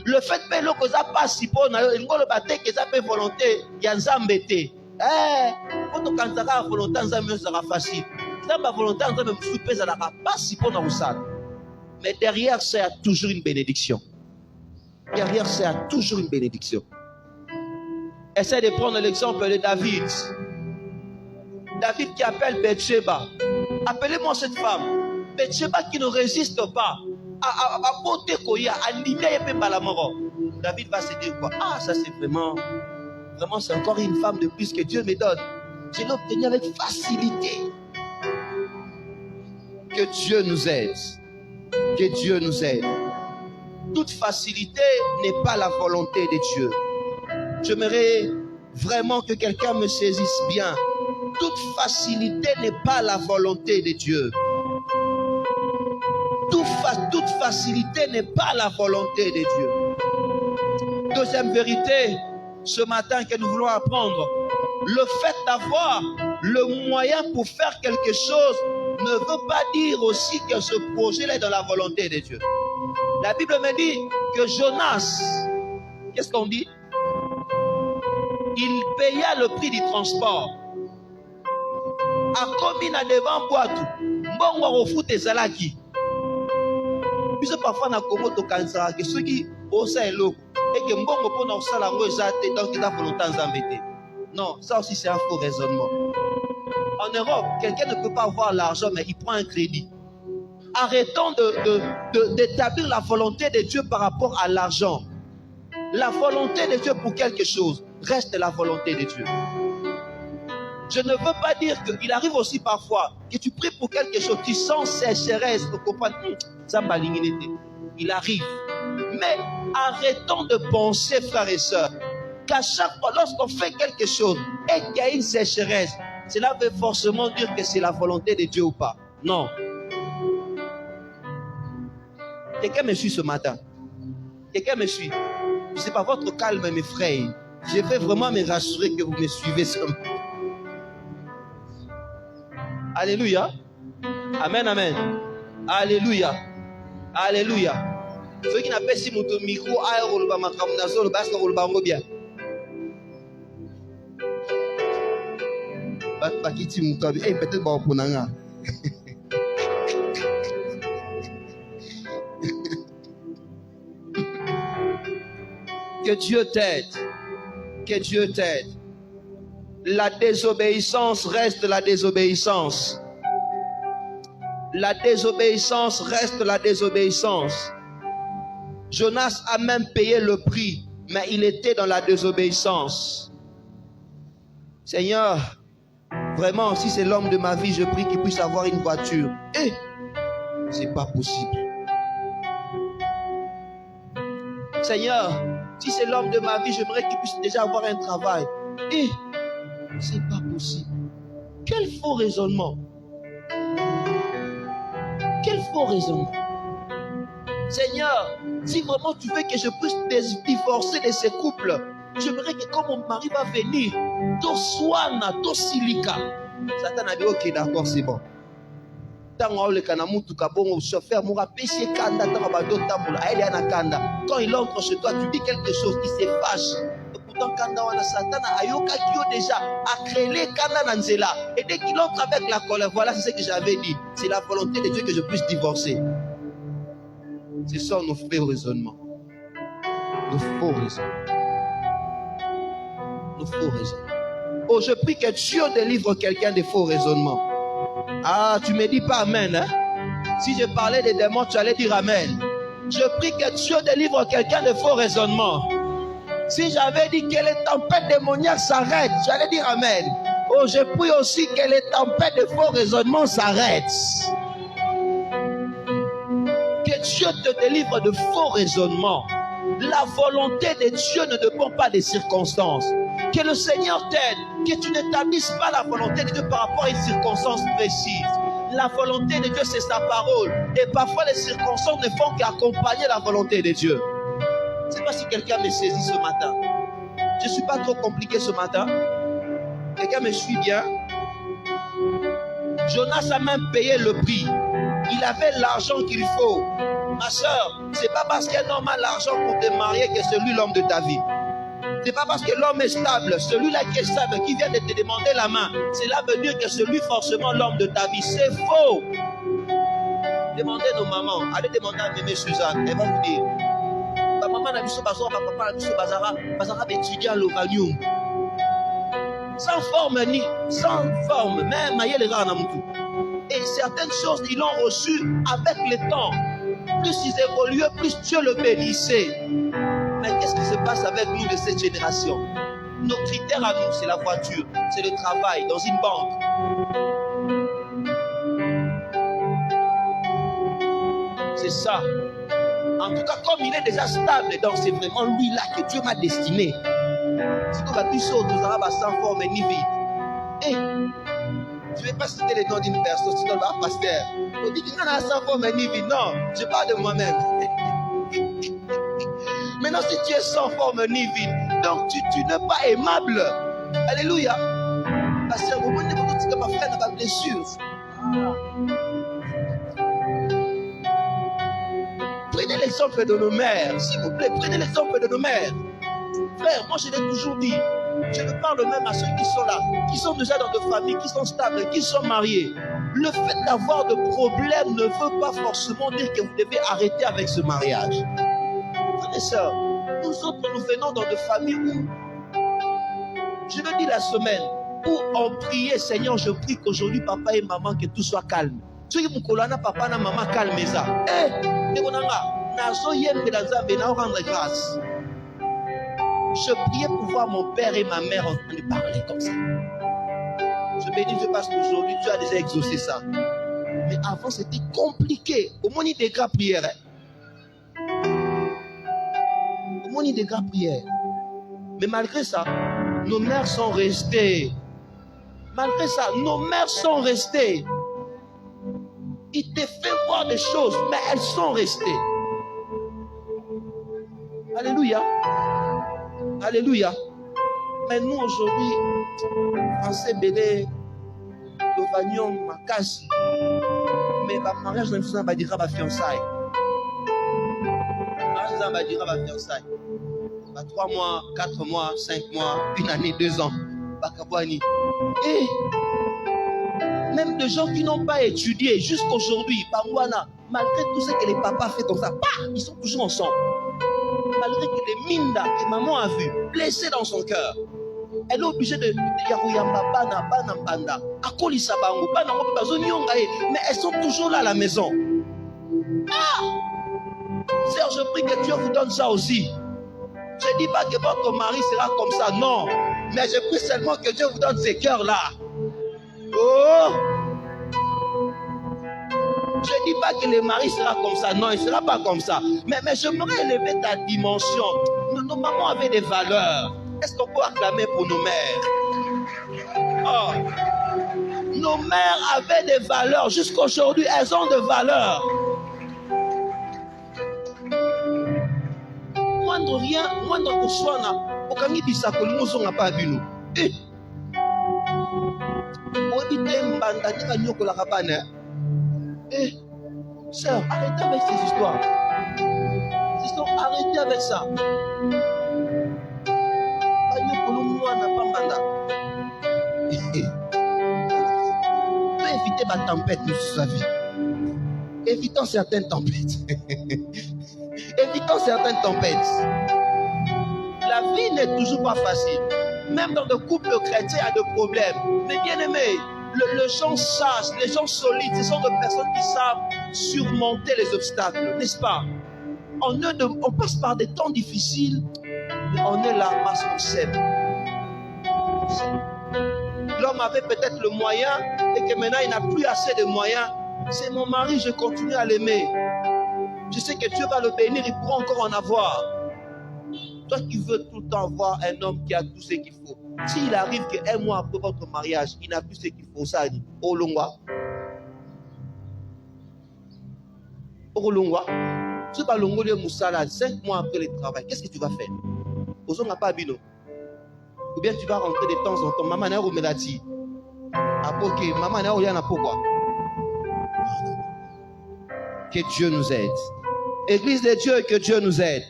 Le fait que l'eau est pas si pour nous, le bâté que ça peut volonté, il y a un bété. Quand on a la volonté âme, ça sera facile. Ça va volonté âme, ça sera pas si pour nous. Mais derrière, ça, il y a toujours une bénédiction. Derrière, ça, il y a toujours une bénédiction. Essaye de prendre l'exemple de David. David qui appelle Bathsheba. Appelez-moi cette femme. Bathsheba qui ne résiste pas à porter Koya, à nimmer et Balamoro. David va se dire quoi? Ah, ça c'est vraiment, c'est encore une femme de plus que Dieu me donne. Je l'ai obtenu avec facilité. Que Dieu nous aide. Que Dieu nous aide. Toute facilité n'est pas la volonté de Dieu. J'aimerais vraiment que quelqu'un me saisisse bien. Toute facilité n'est pas la volonté de Dieu. Toute facilité n'est pas la volonté de Dieu. Deuxième vérité, ce matin que nous voulons apprendre, le fait d'avoir le moyen pour faire quelque chose ne veut pas dire aussi que ce projet-là est dans la volonté de Dieu. La Bible me dit que Jonas, qu'est-ce qu'on dit? Il paya le prix du transport. A commis na devant boitou. Mbongo refute zalaki. Puisque parfois na Congo to kansara que ceux qui osa eloko et que mbongo pona osala ngo ezate donc il a volonté nzambete. Non, ça aussi c'est un faux raisonnement. En Europe, quelqu'un ne peut pas avoir l'argent mais il prend un crédit. Arrêtons d'établir la volonté de Dieu par rapport à l'argent. La volonté de Dieu pour quelque chose reste la volonté de Dieu. Je ne veux pas dire qu'il arrive aussi parfois que tu pries pour quelque chose, tu sens sécheresse pour comprendre, ça m'a ligné. Il arrive. Mais arrêtons de penser, frères et sœurs, qu'à chaque fois, lorsqu'on fait quelque chose et qu'il y a une sécheresse, cela veut forcément dire que c'est la volonté de Dieu ou pas. Non. Quelqu'un me suit ce matin? Quelqu'un me suit? Je ne sais pas, votre calme mes frères. Je vais vraiment me rassurer que vous me suivez ce matin. Alléluia. Amen, amen. Alléluia. Alléluia. Ceux qui n'appellent pas si mon micro a un parce que bien. Peut-être bon pour Nanga. Que Dieu t'aide. Que Dieu t'aide. La désobéissance reste la désobéissance. La désobéissance reste la désobéissance. Jonas a même payé le prix, mais il était dans la désobéissance. Seigneur, vraiment, si c'est l'homme de ma vie, je prie qu'il puisse avoir une voiture. Et c'est pas possible. Seigneur, si c'est l'homme de ma vie, j'aimerais qu'il puisse déjà avoir un travail. Et c'est pas possible. Quel faux raisonnement. Quel faux raisonnement. Seigneur, si vraiment tu veux que je puisse divorcer de ces couples, j'aimerais que quand mon mari va venir, to swana, to silika. Satan a dit ok, d'accord, c'est bon. Quand il entre chez toi, tu dis quelque chose, il se fâche. Pourtant, quand Satan a déjà créé Kanda Nanzela, et dès qu'il entre avec la colère, voilà, c'est ce que j'avais dit. C'est la volonté de Dieu que je puisse divorcer. Ce sont nos faux raisonnements. Nos faux raisonnements. Nos faux raisonnements. Oh, je prie que Dieu délivre quelqu'un des faux raisonnements. Ah, tu me dis pas amen, hein? Si je parlais des démons, tu allais dire amen. Je prie que Dieu délivre quelqu'un de faux raisonnements. Si j'avais dit que les tempêtes démoniaques s'arrêtent, j'allais dire amen. Oh, je prie aussi que les tempêtes de faux raisonnements s'arrêtent. Que Dieu te délivre de faux raisonnements. La volonté de Dieu ne dépend pas des circonstances. Que le Seigneur t'aide, que tu n'établisses pas la volonté de Dieu par rapport à une circonstance précise. La volonté de Dieu, c'est sa parole. Et parfois, les circonstances ne font qu'accompagner la volonté de Dieu. Je ne sais pas si quelqu'un me saisit ce matin. Je ne suis pas trop compliqué ce matin. Quelqu'un me suit bien. Jonas a même payé le prix. Il avait l'argent qu'il faut. Ma soeur, ce n'est pas parce qu'un homme a l'argent pour te marier que c'est lui l'homme de ta vie. Ce n'est pas parce que l'homme est stable, celui-là qui est stable, qui vient de te demander la main, cela veut dire que c'est lui forcément l'homme de ta vie. C'est faux. Demandez nos mamans. Allez demander à mémé Suzanne. Elle va vous dire. Ma maman n'a vu ce bazar, ma papa n'a vu ce bazar. Bazar étudiant l'Ovanium. Sans forme ni sans forme. Même Maïel est rare dans tout. Et certaines choses, ils l'ont reçu avec le temps. Plus ils évoluaient, plus Dieu le bénissait. Mais qu'est-ce qui se passe avec nous de cette génération? Nos critères à nous, c'est la voiture, c'est le travail dans une banque. C'est ça. En tout cas, comme il est déjà stable, donc c'est vraiment lui-là que Dieu m'a destiné. Si tu vas plus sauter, tu auras sans forme ni vide. Et je ne vais pas citer les noms d'une personne, sinon le pasteur. On dit qu'il n'en a sans forme ni vide. Non, je parle de moi-même. Maintenant, si tu es sans forme ni vide, donc tu n'es pas aimable. Alléluia. Parce que vous ne pouvez pas faire de blessure. Prenez l'exemple de nos mères, s'il vous plaît. Prenez l'exemple de nos mères. Frère, moi je l'ai toujours dit. Je le parle même à ceux qui sont là, qui sont déjà dans des familles, qui sont stables, qui sont mariés. Le fait d'avoir de problèmes ne veut pas forcément dire que vous devez arrêter avec ce mariage. Frères et sœurs, nous autres, nous venons dans des familles où, je le dis la semaine, où on priait, Seigneur, je prie qu'aujourd'hui, papa et maman, que tout soit calme. Ceux qui me collent, papa et maman, calme ça. Eh, nazo yembe na Nzambe na rendre grâce. Je priais pour voir mon père et ma mère en train de parler comme ça. Je bénis Dieu parce qu'aujourd'hui, tu as déjà exaucé ça. Mais avant, c'était compliqué. Au moins, il y a des grandes prières. Au moins, il y a des grandes prières. Mais malgré ça, nos mères sont restées. Malgré ça, nos mères sont restées. Il te fait voir des choses, mais elles sont restées. Alléluia. Alléluia. Mais nous aujourd'hui, Français Bélé, Lovagnon, Makasi, mais le mariage ne va pas dire à fiançailles. Le mariage ne va dire à fiançailles. 3 mois, 4 mois, 5 mois, 1 année, 2 ans. Et même des gens qui n'ont pas étudié jusqu'aujourd'hui, malgré tout ce que les papas font comme ça, ils sont toujours ensemble. Malgré que les minda que maman a vu, blessées dans son cœur, elle est obligée de mais elles sont toujours là à la maison. Sœur, je prie que Dieu vous donne ça aussi. Je ne dis pas que votre mari sera comme ça, non. Mais je prie seulement que Dieu vous donne ces cœurs-là. Oh! Je ne dis pas que le mari sera comme ça, non, il ne sera pas comme ça. Mais j'aimerais élever ta dimension. Nos mamans avaient des valeurs. Est-ce qu'on peut acclamer pour nos mères? Oh! Nos mères avaient des valeurs. Jusqu'aujourd'hui, elles ont des valeurs. Moindre rien, moindre koswana, okangi bisakoli mozonga pa bino. Obite mbanda tika nyokola kabane. Sœur, arrêtez avec ces histoires. Arrêtez avec ça. Banyokolo mwana pa mbanda. Peut éviter ma tempête de sa vie. Évitons certaines tempêtes. Évitons certaines tempêtes. La vie n'est toujours pas facile. Même dans le couple chrétien, il y a des problèmes. Mais bien aimé, les gens sages, les gens solides, ce sont des personnes qui savent surmonter les obstacles, n'est-ce pas? On passe par des temps difficiles, mais on est là parce qu'on s'aime. L'homme avait peut-être le moyen et que maintenant il n'a plus assez de moyens. C'est mon mari, je continue à l'aimer. Je sais que Dieu va le bénir, il pourra encore en avoir. Toi qui veux tout le temps voir un homme qui a tout ce qu'il faut. S'il arrive qu'un mois après votre mariage, il n'a plus ce qu'il faut, ça dit, oh longwa. Oh longwa. Tu vas longoler Moussala 5 mois après le travail. Qu'est-ce que tu vas faire? Osons n'a pas bino. Ou bien tu vas rentrer de temps en temps. Maman n'a pas dit. Apoke, maman n'a pas pourquoi. Que Dieu nous aide. Église de Dieu, que Dieu nous aide.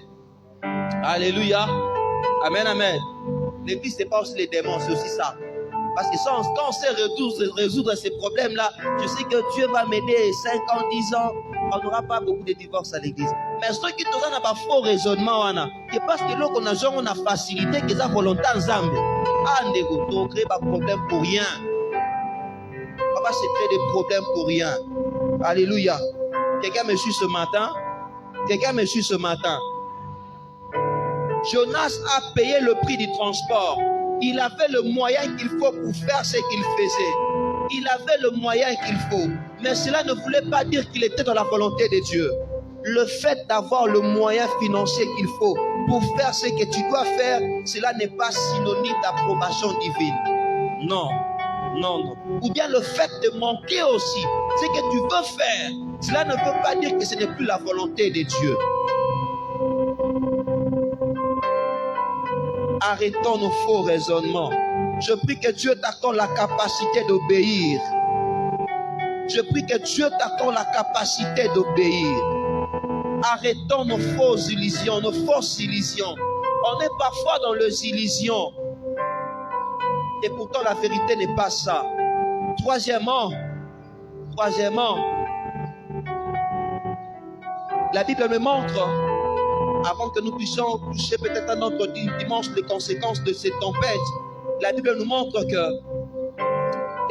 Alléluia. Amen, amen. L'église, ce n'est pas aussi les démons, c'est aussi ça. Parce que quand on sait résoudre ces problèmes-là, je sais que Dieu va m'aider 5 ans, 10 ans. On n'aura pas beaucoup de divorces à l'église. Mais ceux qui ont un faux raisonnement, c'est parce que l'on a facilité que ça volonté en Zambie. On crée des problèmes pour rien. On va se créer des problèmes pour rien. Alléluia. Quelqu'un me suit ce matin? Quelqu'un me suit ce matin? Jonas a payé le prix du transport. Il avait le moyen qu'il faut pour faire ce qu'il faisait. Il avait le moyen qu'il faut. Mais cela ne voulait pas dire qu'il était dans la volonté de Dieu. Le fait d'avoir le moyen financier qu'il faut pour faire ce que tu dois faire, cela n'est pas synonyme d'approbation divine. Non, non, non. Ou bien le fait de manquer aussi ce que tu veux faire, cela ne veut pas dire que ce n'est plus la volonté de Dieu. Arrêtons nos faux raisonnements. Je prie que Dieu t'accorde la capacité d'obéir. Je prie que Dieu t'accorde la capacité d'obéir. Arrêtons nos fausses illusions, nos fausses illusions. On est parfois dans les illusions. Et pourtant la vérité n'est pas ça. Troisièmement, la Bible me montre, avant que nous puissions toucher peut-être à notre dimanche les conséquences de cette tempête, la Bible nous montre que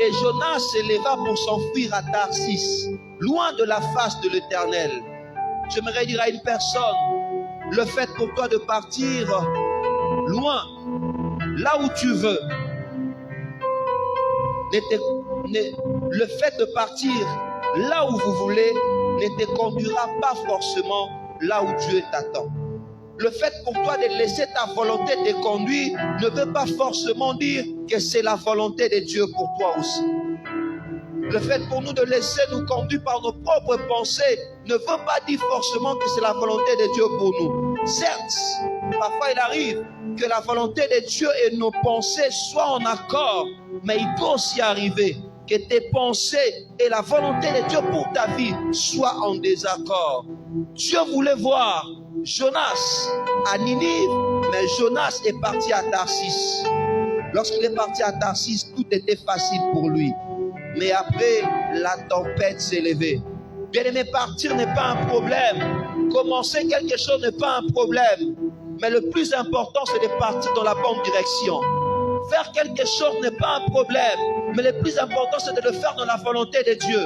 et Jonas s'éleva pour s'enfuir à Tarsis, loin de la face de l'Éternel. J'aimerais dire à une personne, le fait pour toi de partir loin, là où tu veux. Le fait de partir là où vous voulez ne te conduira pas forcément là où Dieu t'attend. Le fait pour toi de laisser ta volonté te conduire ne veut pas forcément dire que c'est la volonté de Dieu pour toi aussi. Le fait pour nous de laisser nous conduire par nos propres pensées ne veut pas dire forcément que c'est la volonté de Dieu pour nous. Certes, parfois il arrive que la volonté de Dieu et nos pensées soient en accord, mais il peut aussi arriver que tes pensées et la volonté de Dieu pour ta vie soient en désaccord. Dieu voulait voir Jonas à Ninive, mais Jonas est parti à Tarsis. Lorsqu'il est parti à Tarsis, tout était facile pour lui. Mais après, la tempête s'est levée. Bien-aimé, partir n'est pas un problème. Commencer quelque chose n'est pas un problème. Mais le plus important, c'est de partir dans la bonne direction. Faire quelque chose n'est pas un problème. Mais le plus important, c'est de le faire dans la volonté de Dieu.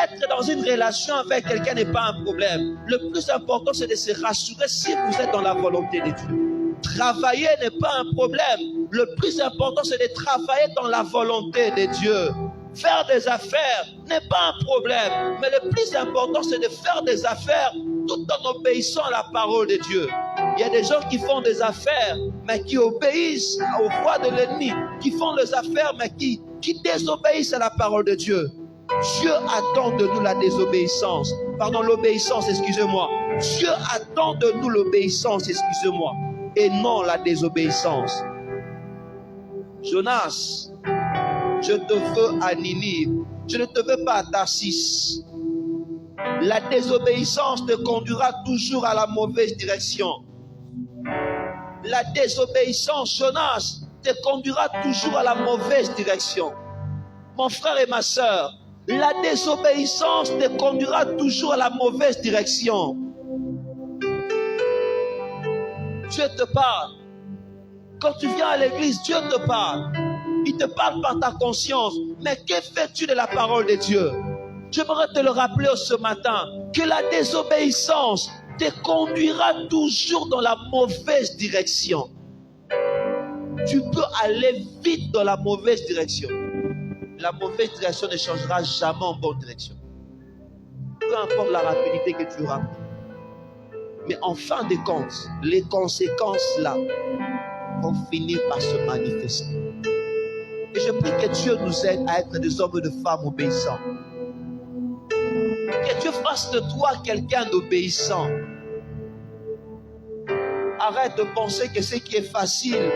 Être dans une relation avec quelqu'un n'est pas un problème. Le plus important, c'est de se rassurer si vous êtes dans la volonté de Dieu. Travailler n'est pas un problème. Le plus important, c'est de travailler dans la volonté de Dieu. Faire des affaires n'est pas un problème. Mais le plus important, c'est de faire des affaires tout en obéissant à la parole de Dieu. Il y a des gens qui font des affaires, mais qui obéissent aux voix de l'ennemi. Qui font des affaires, mais qui désobéissent à la parole de Dieu. Dieu attend de nous la désobéissance. Pardon, l'obéissance, excusez-moi. Dieu attend de nous l'obéissance, excusez-moi. Et non la désobéissance. Jonas, je te veux à Ninive. Je ne te veux pas à Tarsis. La désobéissance te conduira toujours à la mauvaise direction. La désobéissance, Jonas, te conduira toujours à la mauvaise direction. Mon frère et ma soeur, la désobéissance te conduira toujours à la mauvaise direction. Dieu te parle. Quand tu viens à l'église, Dieu te parle. Il te parle par ta conscience. Mais que fais-tu de la parole de Dieu? J'aimerais te le rappeler ce matin, que la désobéissance te conduira toujours dans la mauvaise direction. Tu peux aller vite dans la mauvaise direction. La mauvaise direction ne changera jamais en bonne direction. Peu importe la rapidité que tu auras. Mais en fin de compte, les conséquences là vont finir par se manifester. Et je prie que Dieu nous aide à être des hommes et des femmes obéissants. Que Dieu fasse de toi quelqu'un d'obéissant. Arrête de penser que ce qui est facile,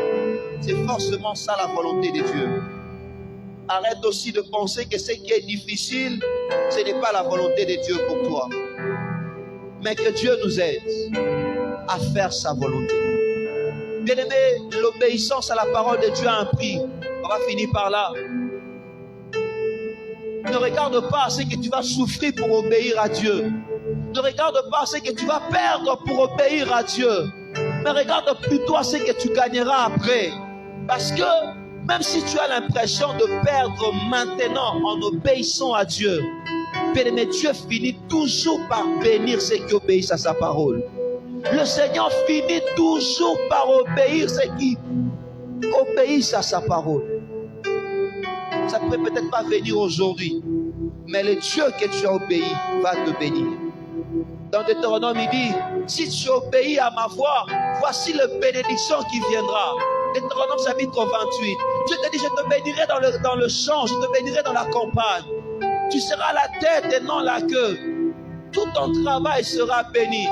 c'est forcément ça la volonté de Dieu. Arrête aussi de penser que ce qui est difficile, ce n'est pas la volonté de Dieu pour toi. Mais que Dieu nous aide à faire sa volonté. Bien-aimé, l'obéissance à la parole de Dieu a un prix. On va finir par là. Ne regarde pas ce que tu vas souffrir pour obéir à Dieu. Ne regarde pas ce que tu vas perdre pour obéir à Dieu. Mais regarde plutôt ce que tu gagneras après. Parce que même si tu as l'impression de perdre maintenant en obéissant à Dieu, bien-aimé, Dieu finit toujours par bénir ceux qui obéissent à sa parole. Le Seigneur finit toujours par obéir ceux qui obéissent à sa parole. Ça ne peut peut-être pas venir aujourd'hui, mais le Dieu que tu as obéi va te bénir. Dans Deutéronome, il dit, si tu obéis à ma voix, voici la bénédiction qui viendra. Deutéronome chapitre 28. Dieu te dit, je te bénirai dans le champ, je te bénirai dans la campagne. Tu seras la tête et non la queue. Tout ton travail sera béni.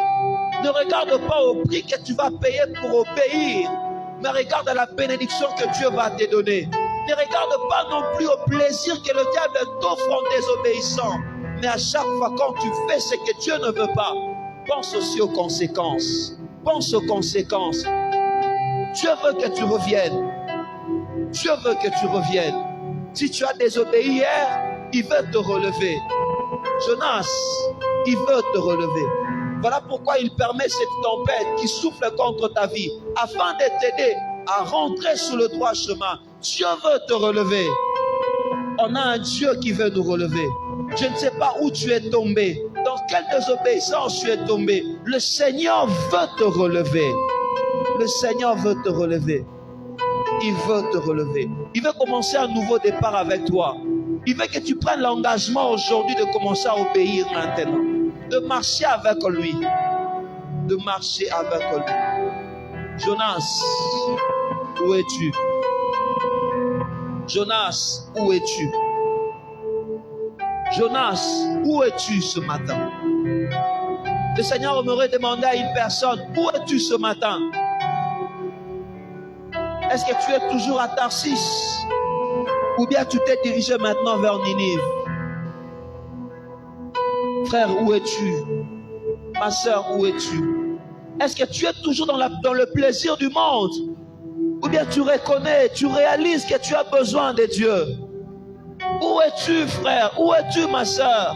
Ne regarde pas au prix que tu vas payer pour obéir, mais regarde à la bénédiction que Dieu va te donner. Ne regarde pas non plus au plaisir que le diable t'offre en désobéissant. Mais à chaque fois quand tu fais ce que Dieu ne veut pas, pense aussi aux conséquences. Pense aux conséquences. Dieu veut que tu reviennes. Dieu veut que tu reviennes. Si tu as désobéi hier, il veut te relever. Jonas, il veut te relever. Voilà pourquoi il permet cette tempête qui souffle contre ta vie, afin de t'aider à rentrer sur le droit chemin. Dieu veut te relever. On a un Dieu qui veut nous relever. Je ne sais pas où tu es tombé, dans quelle désobéissance tu es tombé. Le Seigneur veut te relever. Le Seigneur veut te relever. Il veut te relever. Il veut commencer un nouveau départ avec toi. Il veut que tu prennes l'engagement aujourd'hui de commencer à obéir maintenant. De marcher avec lui. De marcher avec lui. Jonas, où es-tu? Jonas, où es-tu? Jonas, où es-tu ce matin? Le Seigneur aimerait demander à une personne, où es-tu ce matin? Est-ce que tu es toujours à Tarsis? Ou bien tu t'es dirigé maintenant vers Ninive? Frère, où es-tu? Ma soeur, où es-tu? Est-ce que tu es toujours dans le plaisir du monde? Ou bien tu reconnais, tu réalises que tu as besoin de Dieu? Où es-tu, frère? Où es-tu, ma soeur?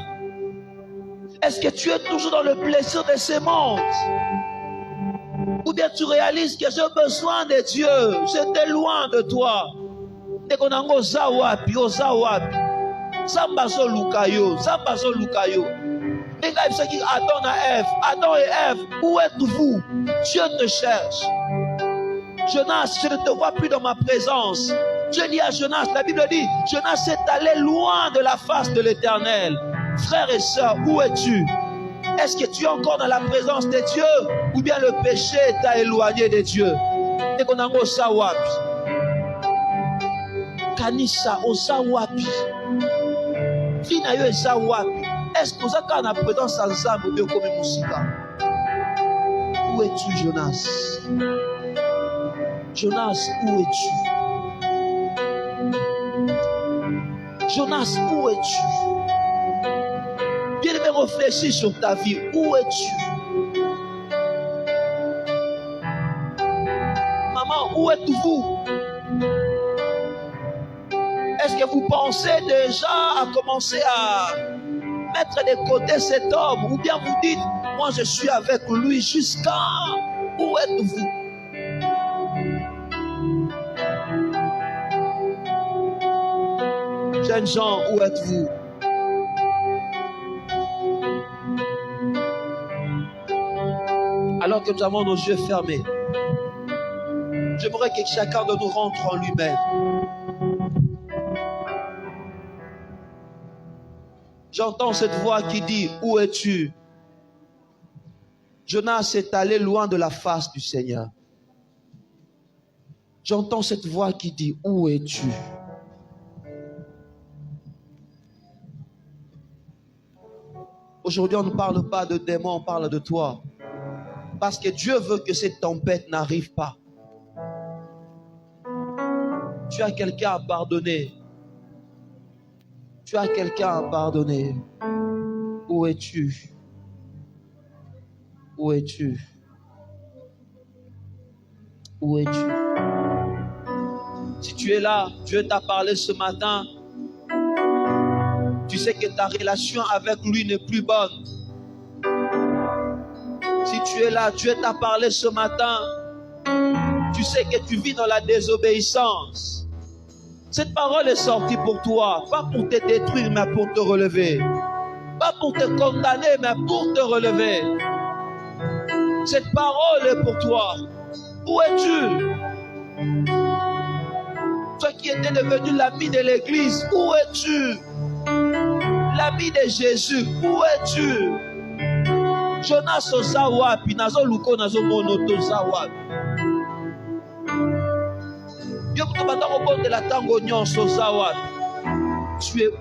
Est-ce que tu es toujours dans le plaisir de ce monde? Ou bien tu réalises que j'ai besoin de Dieu, j'étais loin de toi. Nekonango zawapi, ozawapi. Zambazo lukayo, zambazo lukayo. Adam et Ève, où êtes-vous? Dieu te cherche. Jonas, je ne te vois plus dans ma présence. Dieu dit à Jonas, la Bible dit, Jonas est allé loin de la face de l'Éternel. Frères et sœurs, où es-tu? Est-ce que tu es encore dans la présence de Dieu? Ou bien le péché t'a éloigné de Dieu? Nekonango sawapi. Kanisa osawapi. Fina yo esawapi. Est-ce que vous avez dans la présence ensemble ou bien comme Moussika? Où es-tu, Jonas? Jonas, où es-tu? Jonas, où es-tu? Bien-aimé, réfléchis sur ta vie. Où es-tu? Maman, où êtes-vous? Est-ce que vous pensez déjà à commencer à mettre de côté cet homme? Ou bien vous dites, moi je suis avec lui jusqu'à... Où êtes-vous? Jeunes gens, où êtes-vous? Alors que nous avons nos yeux fermés, j'aimerais que chacun de nous rentre en lui-même. J'entends cette voix qui dit, où es-tu? Jonas est allé loin de la face du Seigneur. J'entends cette voix qui dit, où es-tu? Aujourd'hui, on ne parle pas de démons, on parle de toi. Parce que Dieu veut que cette tempête n'arrive pas. Tu as quelqu'un à pardonner. Tu as quelqu'un à pardonner. Où es-tu? Où es-tu? Où es-tu? Si tu es là, Dieu t'a parlé ce matin. Tu sais que ta relation avec lui n'est plus bonne. Si tu es là, Dieu t'a parlé ce matin. Tu sais que tu vis dans la désobéissance. Cette parole est sortie pour toi, pas pour te détruire, mais pour te relever. Pas pour te condamner, mais pour te relever. Cette parole est pour toi. Où es-tu? Toi qui étais devenu l'ami de l'église, où es-tu? L'ami de Jésus, où es-tu? Jonas osawapi, nazo luko nazo monoto osawapi. Yo kuto batako bonde la tango nyonso osawapi. Tu es où?